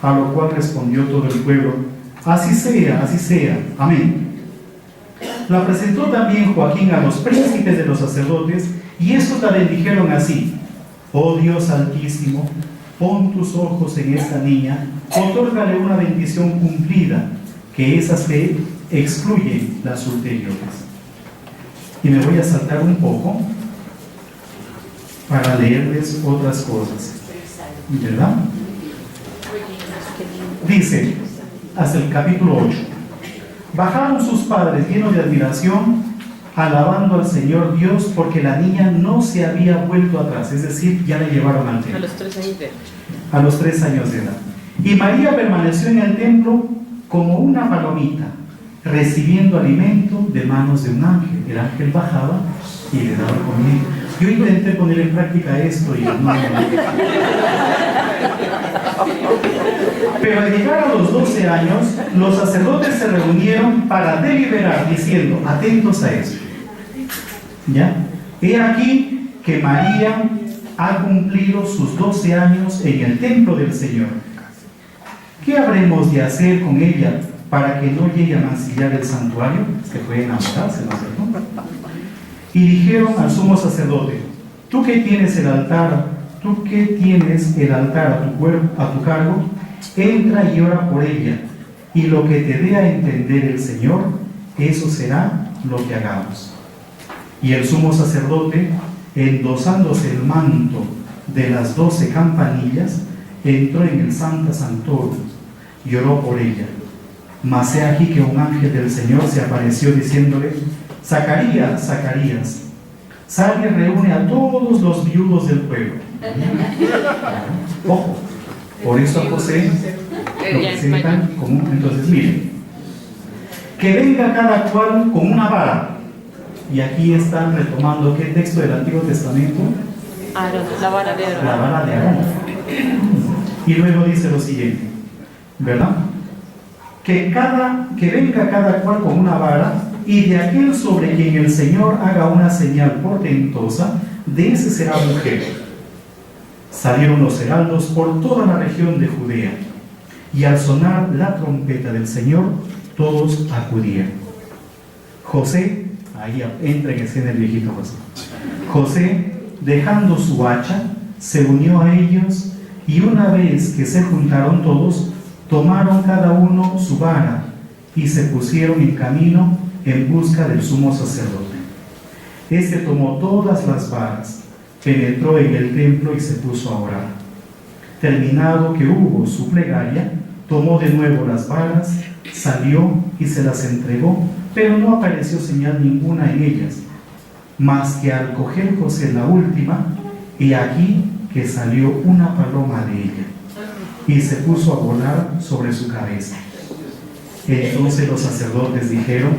A lo cual respondió todo el pueblo: así sea, amén. La presentó también Joaquín a los príncipes de los sacerdotes, y estos la bendijeron así: oh Dios altísimo, pon tus ojos en esta niña, otórgale una bendición cumplida, que esas que excluyen las ulteriores. Y me voy a saltar un poco para leerles otras cosas, ¿verdad? Dice, hasta el capítulo 8: bajaron sus padres llenos de admiración, alabando al Señor Dios, porque la niña no se había vuelto atrás, es decir, ya la llevaron al templo. A los 3 años de edad. A los 3 años de edad. Y María permaneció en el templo como una palomita, recibiendo alimento de manos de un ángel. El ángel bajaba y le daba comida. Yo intenté poner en práctica esto y no. Pero al llegar a los 12 años, los sacerdotes se reunieron para deliberar, diciendo, atentos a esto, ¿ya? He aquí que María ha cumplido sus 12 años en el templo del Señor. ¿Qué habremos de hacer con ella para que no llegue a mancillar el santuario? Es que puede enamorarse, ¿no es cierto? Y dijeron al sumo sacerdote: tú que tienes el altar a tu cargo, entra y ora por ella, y lo que te dé a entender el Señor, eso será lo que hagamos. Y el sumo sacerdote, endosándose el manto de las 12 campanillas, entró en el Sancta Sanctorum y oró por ella. Mas he aquí que un ángel del Señor se apareció diciéndole: Zacarías, Zacarías, sal y reúne a todos los viudos del pueblo. Ojo, por eso a José lo presentan como. Entonces miren, que venga cada cual con una vara. Y aquí están retomando ¿qué texto del Antiguo Testamento? Aarón, la vara de Aarón. La vara de Aarón. Y luego dice lo siguiente, ¿verdad? Que venga cada cual con una vara, y de aquel sobre quien el Señor haga una señal portentosa, de ese será mujer. Salieron los heraldos por toda la región de Judea, y al sonar la trompeta del Señor, todos acudieron. José, ahí entra en escena el viejito José. José, dejando su hacha, se unió a ellos, y una vez que se juntaron todos, tomaron cada uno su vara y se pusieron en camino en busca del sumo sacerdote. Este tomó todas las varas, penetró en el templo y se puso a orar. Terminado que hubo su plegaria, tomó de nuevo las varas, salió y se las entregó, pero no apareció señal ninguna en ellas, mas que al coger José la última, y aquí que salió una paloma de ella, y se puso a volar sobre su cabeza. Entonces los sacerdotes dijeron: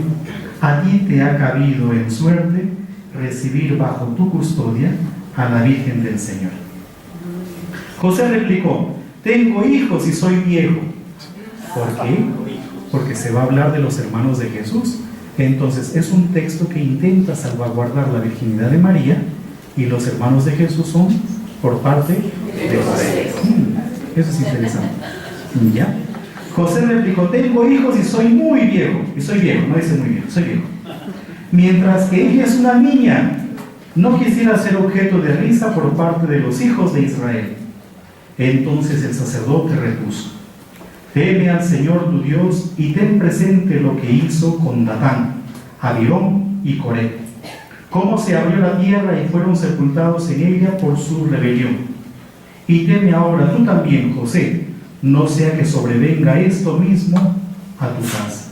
a ti te ha cabido en suerte recibir bajo tu custodia a la Virgen del Señor. José replicó: tengo hijos y soy viejo. ¿Por qué? Porque se va a hablar de los hermanos de Jesús. Entonces es un texto que intenta salvaguardar la virginidad de María, y los hermanos de Jesús son por parte de José. Eso es interesante. ¿Ya? José replicó: tengo hijos y soy muy viejo. Y soy viejo, no dice muy viejo, soy viejo. Mientras que ella es una niña, no quisiera ser objeto de risa por parte de los hijos de Israel. Entonces el sacerdote repuso: teme al Señor tu Dios y ten presente lo que hizo con Datán, Abirón y Coré, cómo se abrió la tierra y fueron sepultados en ella por su rebelión. Y teme ahora tú también, José, no sea que sobrevenga esto mismo a tu casa.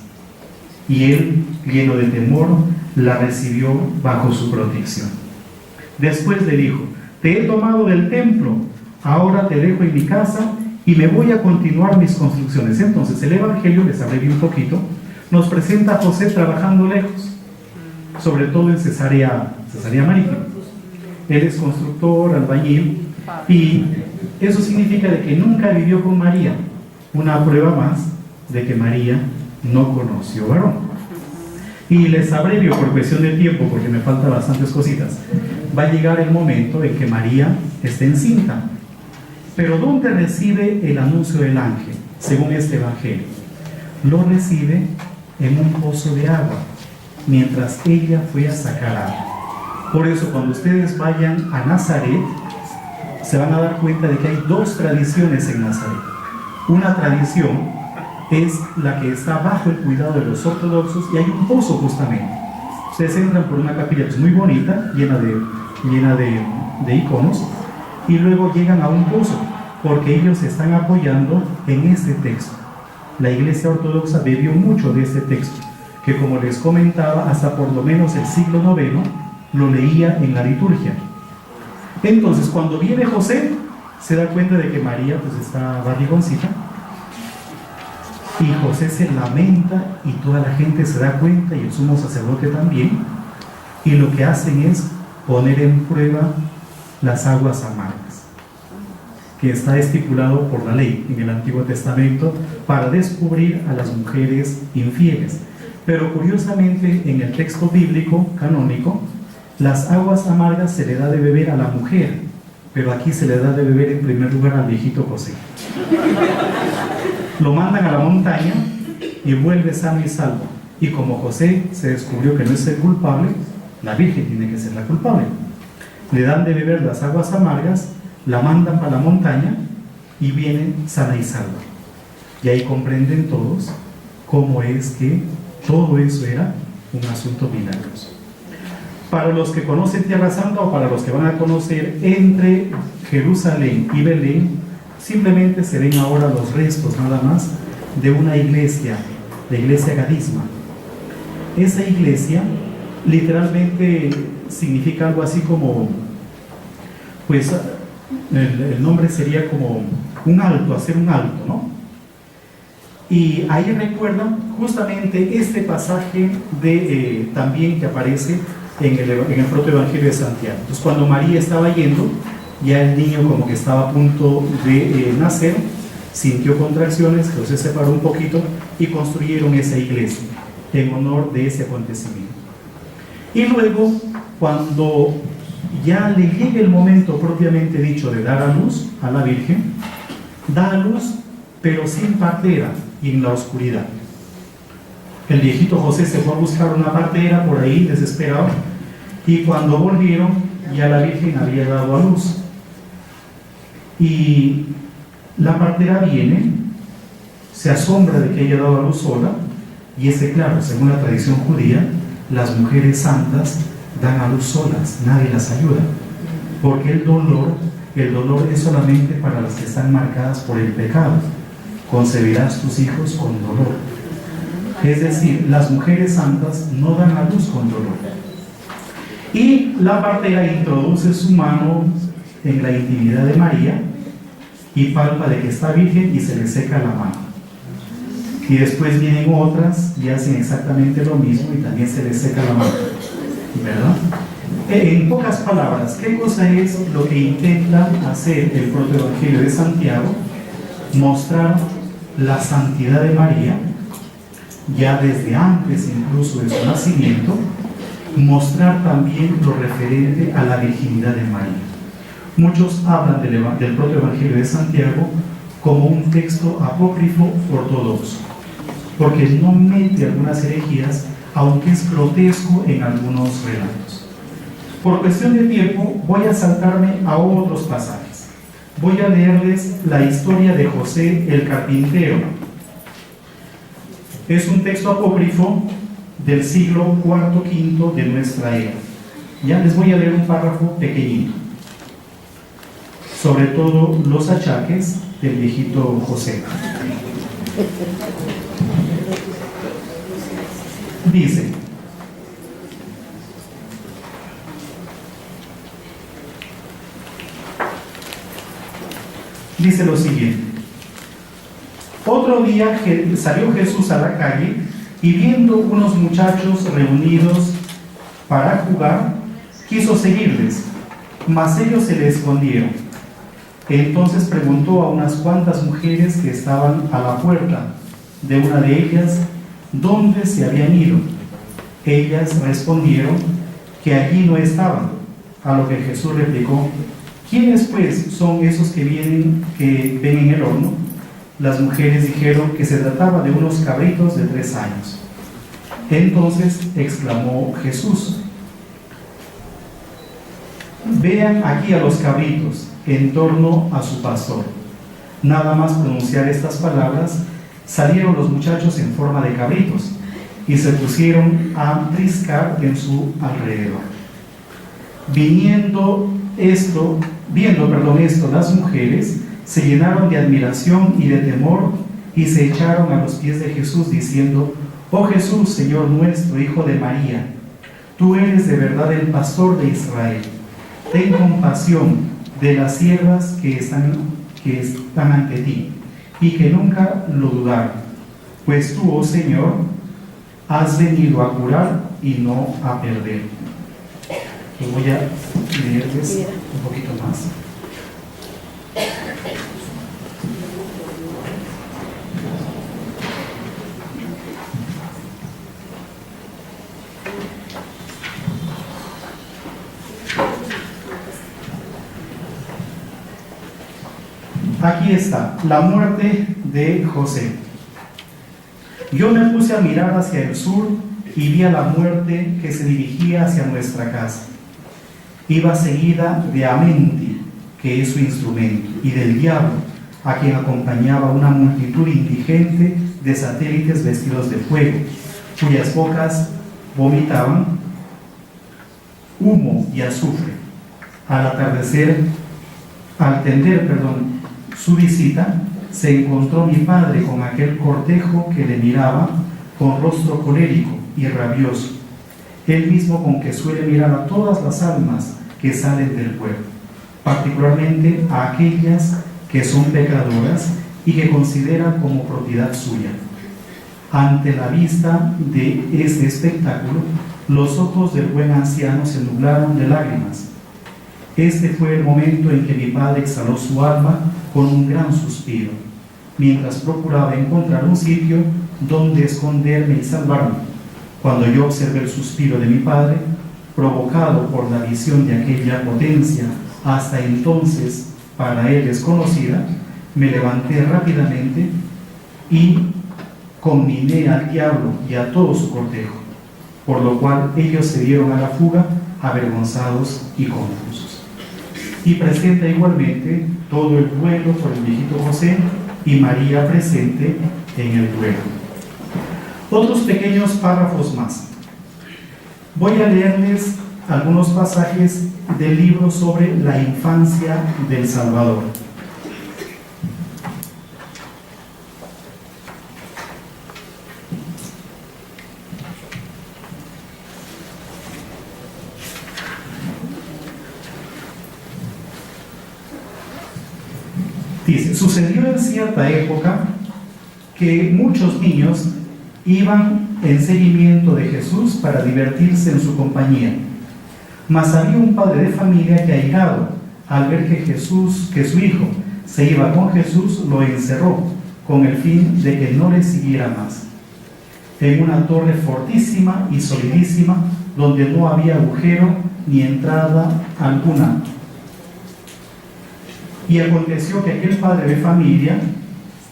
Y él, lleno de temor, la recibió bajo su protección. Después le dijo: te he tomado del templo, ahora te dejo en mi casa y me voy a continuar mis construcciones. Entonces el Evangelio, les abrevié un poquito, nos presenta a José trabajando lejos, sobre todo en Cesarea Marítima. Él es constructor, albañil, y eso significa de que nunca vivió con María. Una prueba más de que María no conoció varón. Y les abrevio por cuestión de tiempo, porque me faltan bastantes cositas. Va a llegar el momento en que María esté encinta. Pero ¿dónde recibe el anuncio del ángel? Según este evangelio, lo recibe en un pozo de agua, mientras ella fue a sacar agua. Por eso, cuando ustedes vayan a Nazaret, se van a dar cuenta de que hay dos tradiciones en Nazaret. Una tradición es la que está bajo el cuidado de los ortodoxos, y hay un pozo justamente. Ustedes entran por una capilla que es muy bonita, llena de iconos, y luego llegan a un pozo, porque ellos se están apoyando en este texto. La Iglesia Ortodoxa bebió mucho de este texto, que, como les comentaba, hasta por lo menos el siglo IX lo leía en la liturgia. Entonces, cuando viene José, se da cuenta de que María pues está barrigoncita, y José se lamenta, y toda la gente se da cuenta, y el sumo sacerdote también, y lo que hacen es poner en prueba las aguas amargas, que está estipulado por la ley en el Antiguo Testamento para descubrir a las mujeres infieles. Pero curiosamente, en el texto bíblico canónico, las aguas amargas se le da de beber a la mujer, pero aquí se le da de beber en primer lugar al viejito José. Lo mandan a la montaña y vuelve sano y salvo. Y como José se descubrió que no es el culpable, la Virgen tiene que ser la culpable. Le dan de beber las aguas amargas, la mandan para la montaña y viene sana y salva. Y ahí comprenden todos cómo es que todo eso era un asunto milagroso. Para los que conocen Tierra Santa, o para los que van a conocer, entre Jerusalén y Belén, simplemente se ven ahora los restos nada más de una iglesia, la iglesia Gadisma. Esa iglesia literalmente significa algo así como, pues el nombre sería como un alto, hacer un alto, ¿no? Y ahí recuerdan justamente este pasaje de también que aparece en el protoevangelio de Santiago. Entonces, cuando María estaba yendo, ya el niño como que estaba a punto de nacer, sintió contracciones, José se separó un poquito y construyeron esa iglesia en honor de ese acontecimiento. Y luego, cuando ya le llegue el momento propiamente dicho de dar a luz a la Virgen, da a luz pero sin partera y en la oscuridad. El viejito José se fue a buscar una partera por ahí desesperado, y cuando volvieron ya la Virgen había dado a luz. Y la partera viene, se asombra de que haya dado a luz sola, y es que, claro, según la tradición judía, las mujeres santas dan a luz solas, nadie las ayuda, porque el dolor es solamente para las que están marcadas por el pecado. Concebirás tus hijos con dolor. Es decir, las mujeres santas no dan a luz con dolor. Y la partera introduce su mano en la intimidad de María y palpa de que está virgen y se le seca la mano. Y después vienen otras y hacen exactamente lo mismo y también se les seca la mano, ¿verdad? En pocas palabras, ¿qué cosa es lo que intenta hacer el protoevangelio de Santiago? Mostrar la santidad de María, ya desde antes incluso de su nacimiento, mostrar también lo referente a la virginidad de María. Muchos hablan del protoevangelio de Santiago como un texto apócrifo ortodoxo, porque no mete algunas herejías, aunque es grotesco en algunos relatos. Por cuestión de tiempo, voy a saltarme a otros pasajes. Voy a leerles la historia de José el carpintero. Es un texto apócrifo del siglo IV-V de nuestra era. Ya les voy a leer un párrafo pequeñito, sobre todo los achaques del viejito José. Dice lo siguiente: otro día salió Jesús a la calle y viendo unos muchachos reunidos para jugar, quiso seguirles, mas ellos se le escondieron. Entonces preguntó a unas cuantas mujeres que estaban a la puerta de una de ellas dónde se habían ido. Ellas respondieron que allí no estaban, a lo que Jesús replicó: ¿quiénes pues son esos que ven en el horno? Las mujeres dijeron que se trataba de unos cabritos de 3 años. Entonces exclamó Jesús: vean aquí a los cabritos en torno a su pastor. Nada más pronunciar estas palabras, salieron los muchachos en forma de cabritos y se pusieron a triscar en su alrededor. Viendo esto, las mujeres se llenaron de admiración y de temor y se echaron a los pies de Jesús diciendo: oh Jesús, Señor nuestro, Hijo de María, tú eres de verdad el pastor de Israel. Ten compasión de las siervas que están ante ti y que nunca lo dudaron, pues tú, oh Señor, has venido a curar y no a perder. Yo voy a leerles un poquito más. Aquí está, la muerte de José. Yo me puse a mirar hacia el sur y vi a la muerte que se dirigía hacia nuestra casa. Iba seguida de Amenti, que es su instrumento, y del diablo, a quien acompañaba una multitud indigente de satélites vestidos de fuego, cuyas bocas vomitaban humo y azufre. Al tender su visita, se encontró mi padre con aquel cortejo que le miraba con rostro colérico y rabioso, él mismo con que suele mirar a todas las almas que salen del pueblo, particularmente a aquellas que son pecadoras y que considera como propiedad suya. Ante la vista de este espectáculo, los ojos del buen anciano se nublaron de lágrimas. Este fue el momento en que mi padre exhaló su alma con un gran suspiro, mientras procuraba encontrar un sitio donde esconderme y salvarme. Cuando yo observé el suspiro de mi padre, provocado por la visión de aquella potencia hasta entonces para él desconocida, me levanté rápidamente y conminé al diablo y a todo su cortejo, por lo cual ellos se dieron a la fuga, avergonzados y confusos. Y presenta igualmente todo el duelo por el viejito José y María presente en el duelo. Otros pequeños párrafos más. Voy a leerles algunos pasajes del libro sobre la infancia del Salvador. Dice, sucedió en cierta época que muchos niños iban en seguimiento de Jesús para divertirse en su compañía. Mas había un padre de familia que, airado al ver que su hijo se iba con Jesús, lo encerró con el fin de que no le siguiera más, en una torre fortísima y solidísima, donde no había agujero ni entrada alguna. Y aconteció que aquel padre de familia,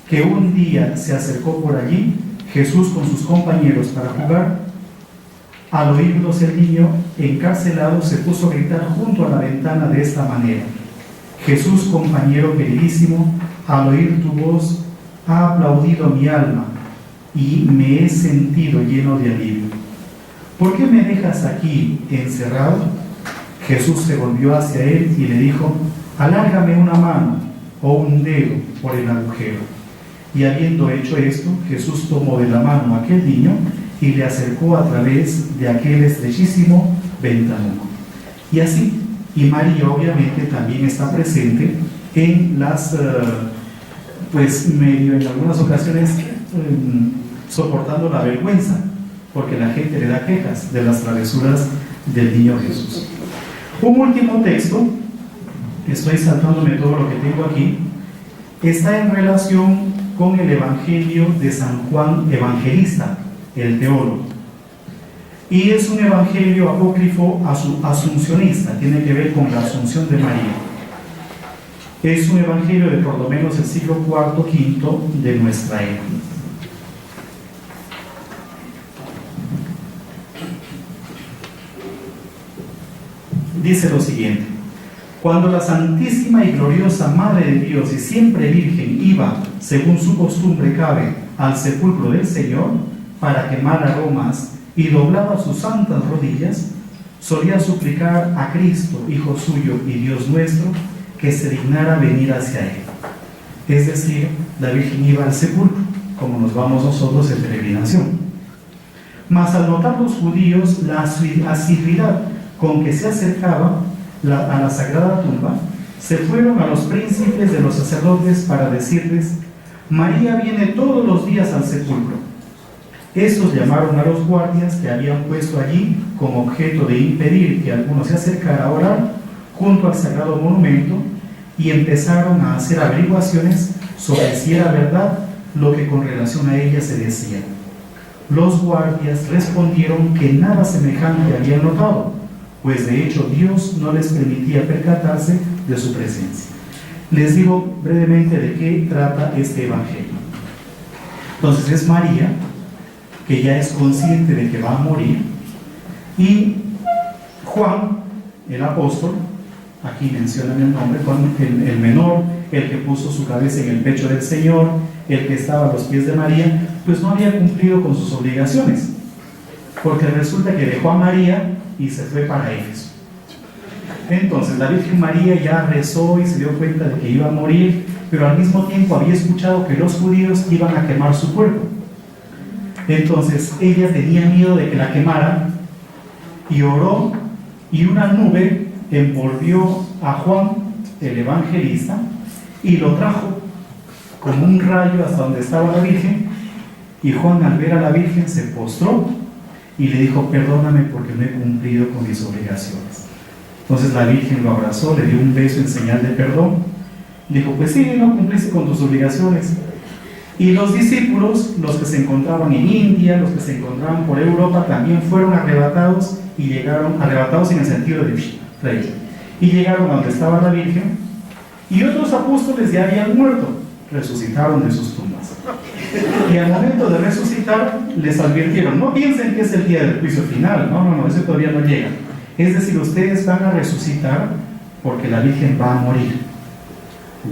que un día se acercó por allí, Jesús con sus compañeros para jugar, al oírlos el niño encarcelado se puso a gritar junto a la ventana de esta manera: Jesús, compañero queridísimo, al oír tu voz ha aplaudido mi alma y me he sentido lleno de alivio. ¿Por qué me dejas aquí encerrado? Jesús se volvió hacia él y le dijo: alárgame una mano o un dedo por el agujero. Y habiendo hecho esto, Jesús tomó de la mano a aquel niño y le acercó a través de aquel estrechísimo ventanuco. Y así, y María obviamente también está presente en las, medio en algunas ocasiones soportando la vergüenza, porque la gente le da quejas de las travesuras del niño Jesús. Un último texto, estoy saltándome todo lo que tengo aquí, está en relación con el Evangelio de San Juan Evangelista, el teólogo. Y es un evangelio apócrifo asuncionista, tiene que ver con la asunción de María. Es un evangelio de por lo menos el siglo IV, V de nuestra era. Dice lo siguiente: cuando la santísima y gloriosa Madre de Dios y siempre Virgen iba, según su costumbre cabe, al sepulcro del Señor para quemar aromas y doblaba sus santas rodillas, solía suplicar a Cristo, Hijo suyo y Dios nuestro, que se dignara venir hacia él. Es decir, la Virgen iba al sepulcro, como nos vamos nosotros en peregrinación. Mas al notar los judíos la asiduidad con que se acercaba a la sagrada tumba, se fueron a los príncipes de los sacerdotes para decirles: María viene todos los días al sepulcro. Estos llamaron a los guardias que habían puesto allí con objeto de impedir que alguno se acercara a orar junto al sagrado monumento, y empezaron a hacer averiguaciones sobre si era verdad lo que con relación a ella se decía. Los guardias respondieron que nada semejante habían notado, pues de hecho Dios no les permitía percatarse de su presencia. Les digo brevemente de qué trata este evangelio. Entonces es María, que ya es consciente de que va a morir, y Juan, el apóstol, aquí mencionan el nombre, Juan el menor, el que puso su cabeza en el pecho del Señor, el que estaba a los pies de María, pues no había cumplido con sus obligaciones, porque resulta que dejó a María y se fue para Éfeso. Entonces la Virgen María ya rezó y se dio cuenta de que iba a morir, pero al mismo tiempo había escuchado que los judíos iban a quemar su cuerpo. Entonces ella tenía miedo de que la quemaran y oró, y una nube envolvió a Juan el evangelista y lo trajo como un rayo hasta donde estaba la Virgen, y Juan, al ver a la Virgen, se postró y le dijo: perdóname porque no he cumplido con mis obligaciones. Entonces la Virgen lo abrazó, le dio un beso en señal de perdón, dijo: pues sí, no cumpliste con tus obligaciones. Y los discípulos, los que se encontraban en India, los que se encontraban por Europa, también fueron arrebatados, y llegaron, arrebatados en el sentido de rey, y llegaron a donde estaba la Virgen, y otros apóstoles ya habían muerto, resucitaron de sus tumbas. Y al momento de resucitar, les advirtieron: no piensen que es el día del juicio final, no, eso todavía no llega. Es decir, ustedes van a resucitar porque la Virgen va a morir.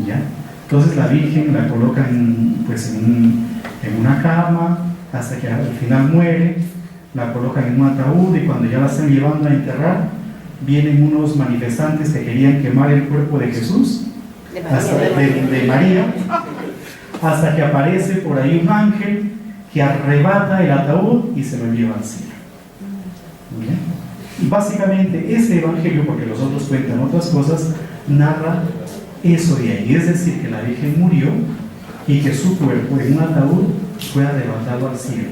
¿Ya? Entonces la Virgen la colocan pues en en una cama, hasta que al final muere, la colocan en un ataúd, y cuando ya la están llevando a enterrar, vienen unos manifestantes que querían quemar el cuerpo de Jesús, de María, hasta que aparece por ahí un ángel que arrebata el ataúd y se lo lleva al cielo. ¿Bien? Y básicamente ese evangelio, porque los otros cuentan otras cosas, narra eso de ahí, es decir, que la Virgen murió y que su cuerpo en un ataúd fue arrebatado al cielo.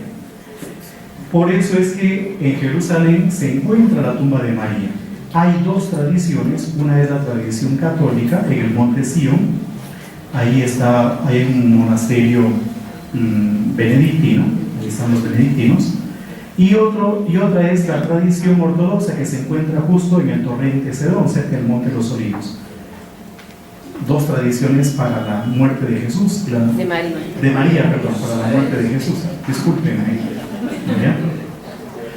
Por eso es que en Jerusalén se encuentra la tumba de María. Hay dos tradiciones, una es la tradición católica en el monte Sión, ahí hay un monasterio benedictino, ahí están los benedictinos, y otra es la tradición ortodoxa que se encuentra justo en el torrente Cedrón, cerca del monte de los Olivos. Dos tradiciones para la muerte de Jesús, de María, para la muerte de Jesús, disculpen ahí. ¿Ya?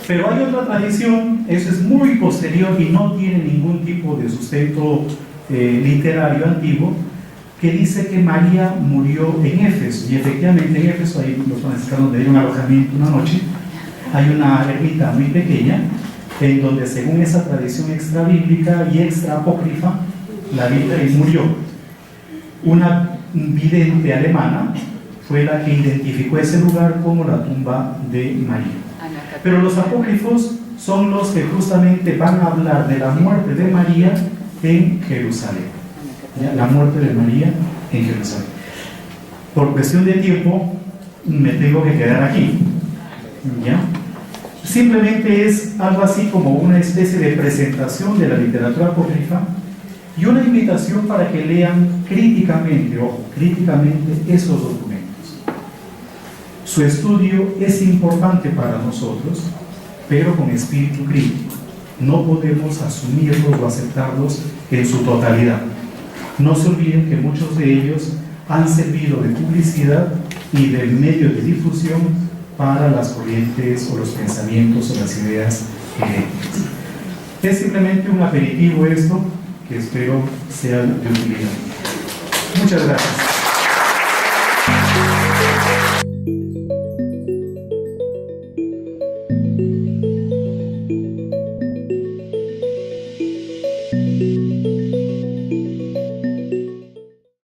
Pero hay otra tradición, eso es muy posterior y no tiene ningún tipo de sustento literario antiguo, que dice que María murió en Éfeso, y efectivamente en Éfeso, ahí los franciscanos le dieron alojamiento una noche, hay una ermita muy pequeña, en donde según esa tradición extrabíblica y extra apócrifa, la Virgen murió. Una vidente alemana fue la que identificó ese lugar como la tumba de María. Pero los apócrifos son los que justamente van a hablar de la muerte de María en Jerusalén. ¿Ya? La muerte de María en Jerusalén. Por cuestión de tiempo me tengo que quedar aquí. ¿Ya? Simplemente es algo así como una especie de presentación de la literatura apócrifa y una invitación para que lean críticamente, ojo, críticamente esos documentos. Su estudio es importante para nosotros, pero con espíritu crítico. No podemos asumirlos o aceptarlos en su totalidad. No se olviden que muchos de ellos han servido de publicidad y de medio de difusión para las corrientes o los pensamientos o las ideas heréticas. Es simplemente un aperitivo esto, que espero sea de utilidad. Muchas gracias.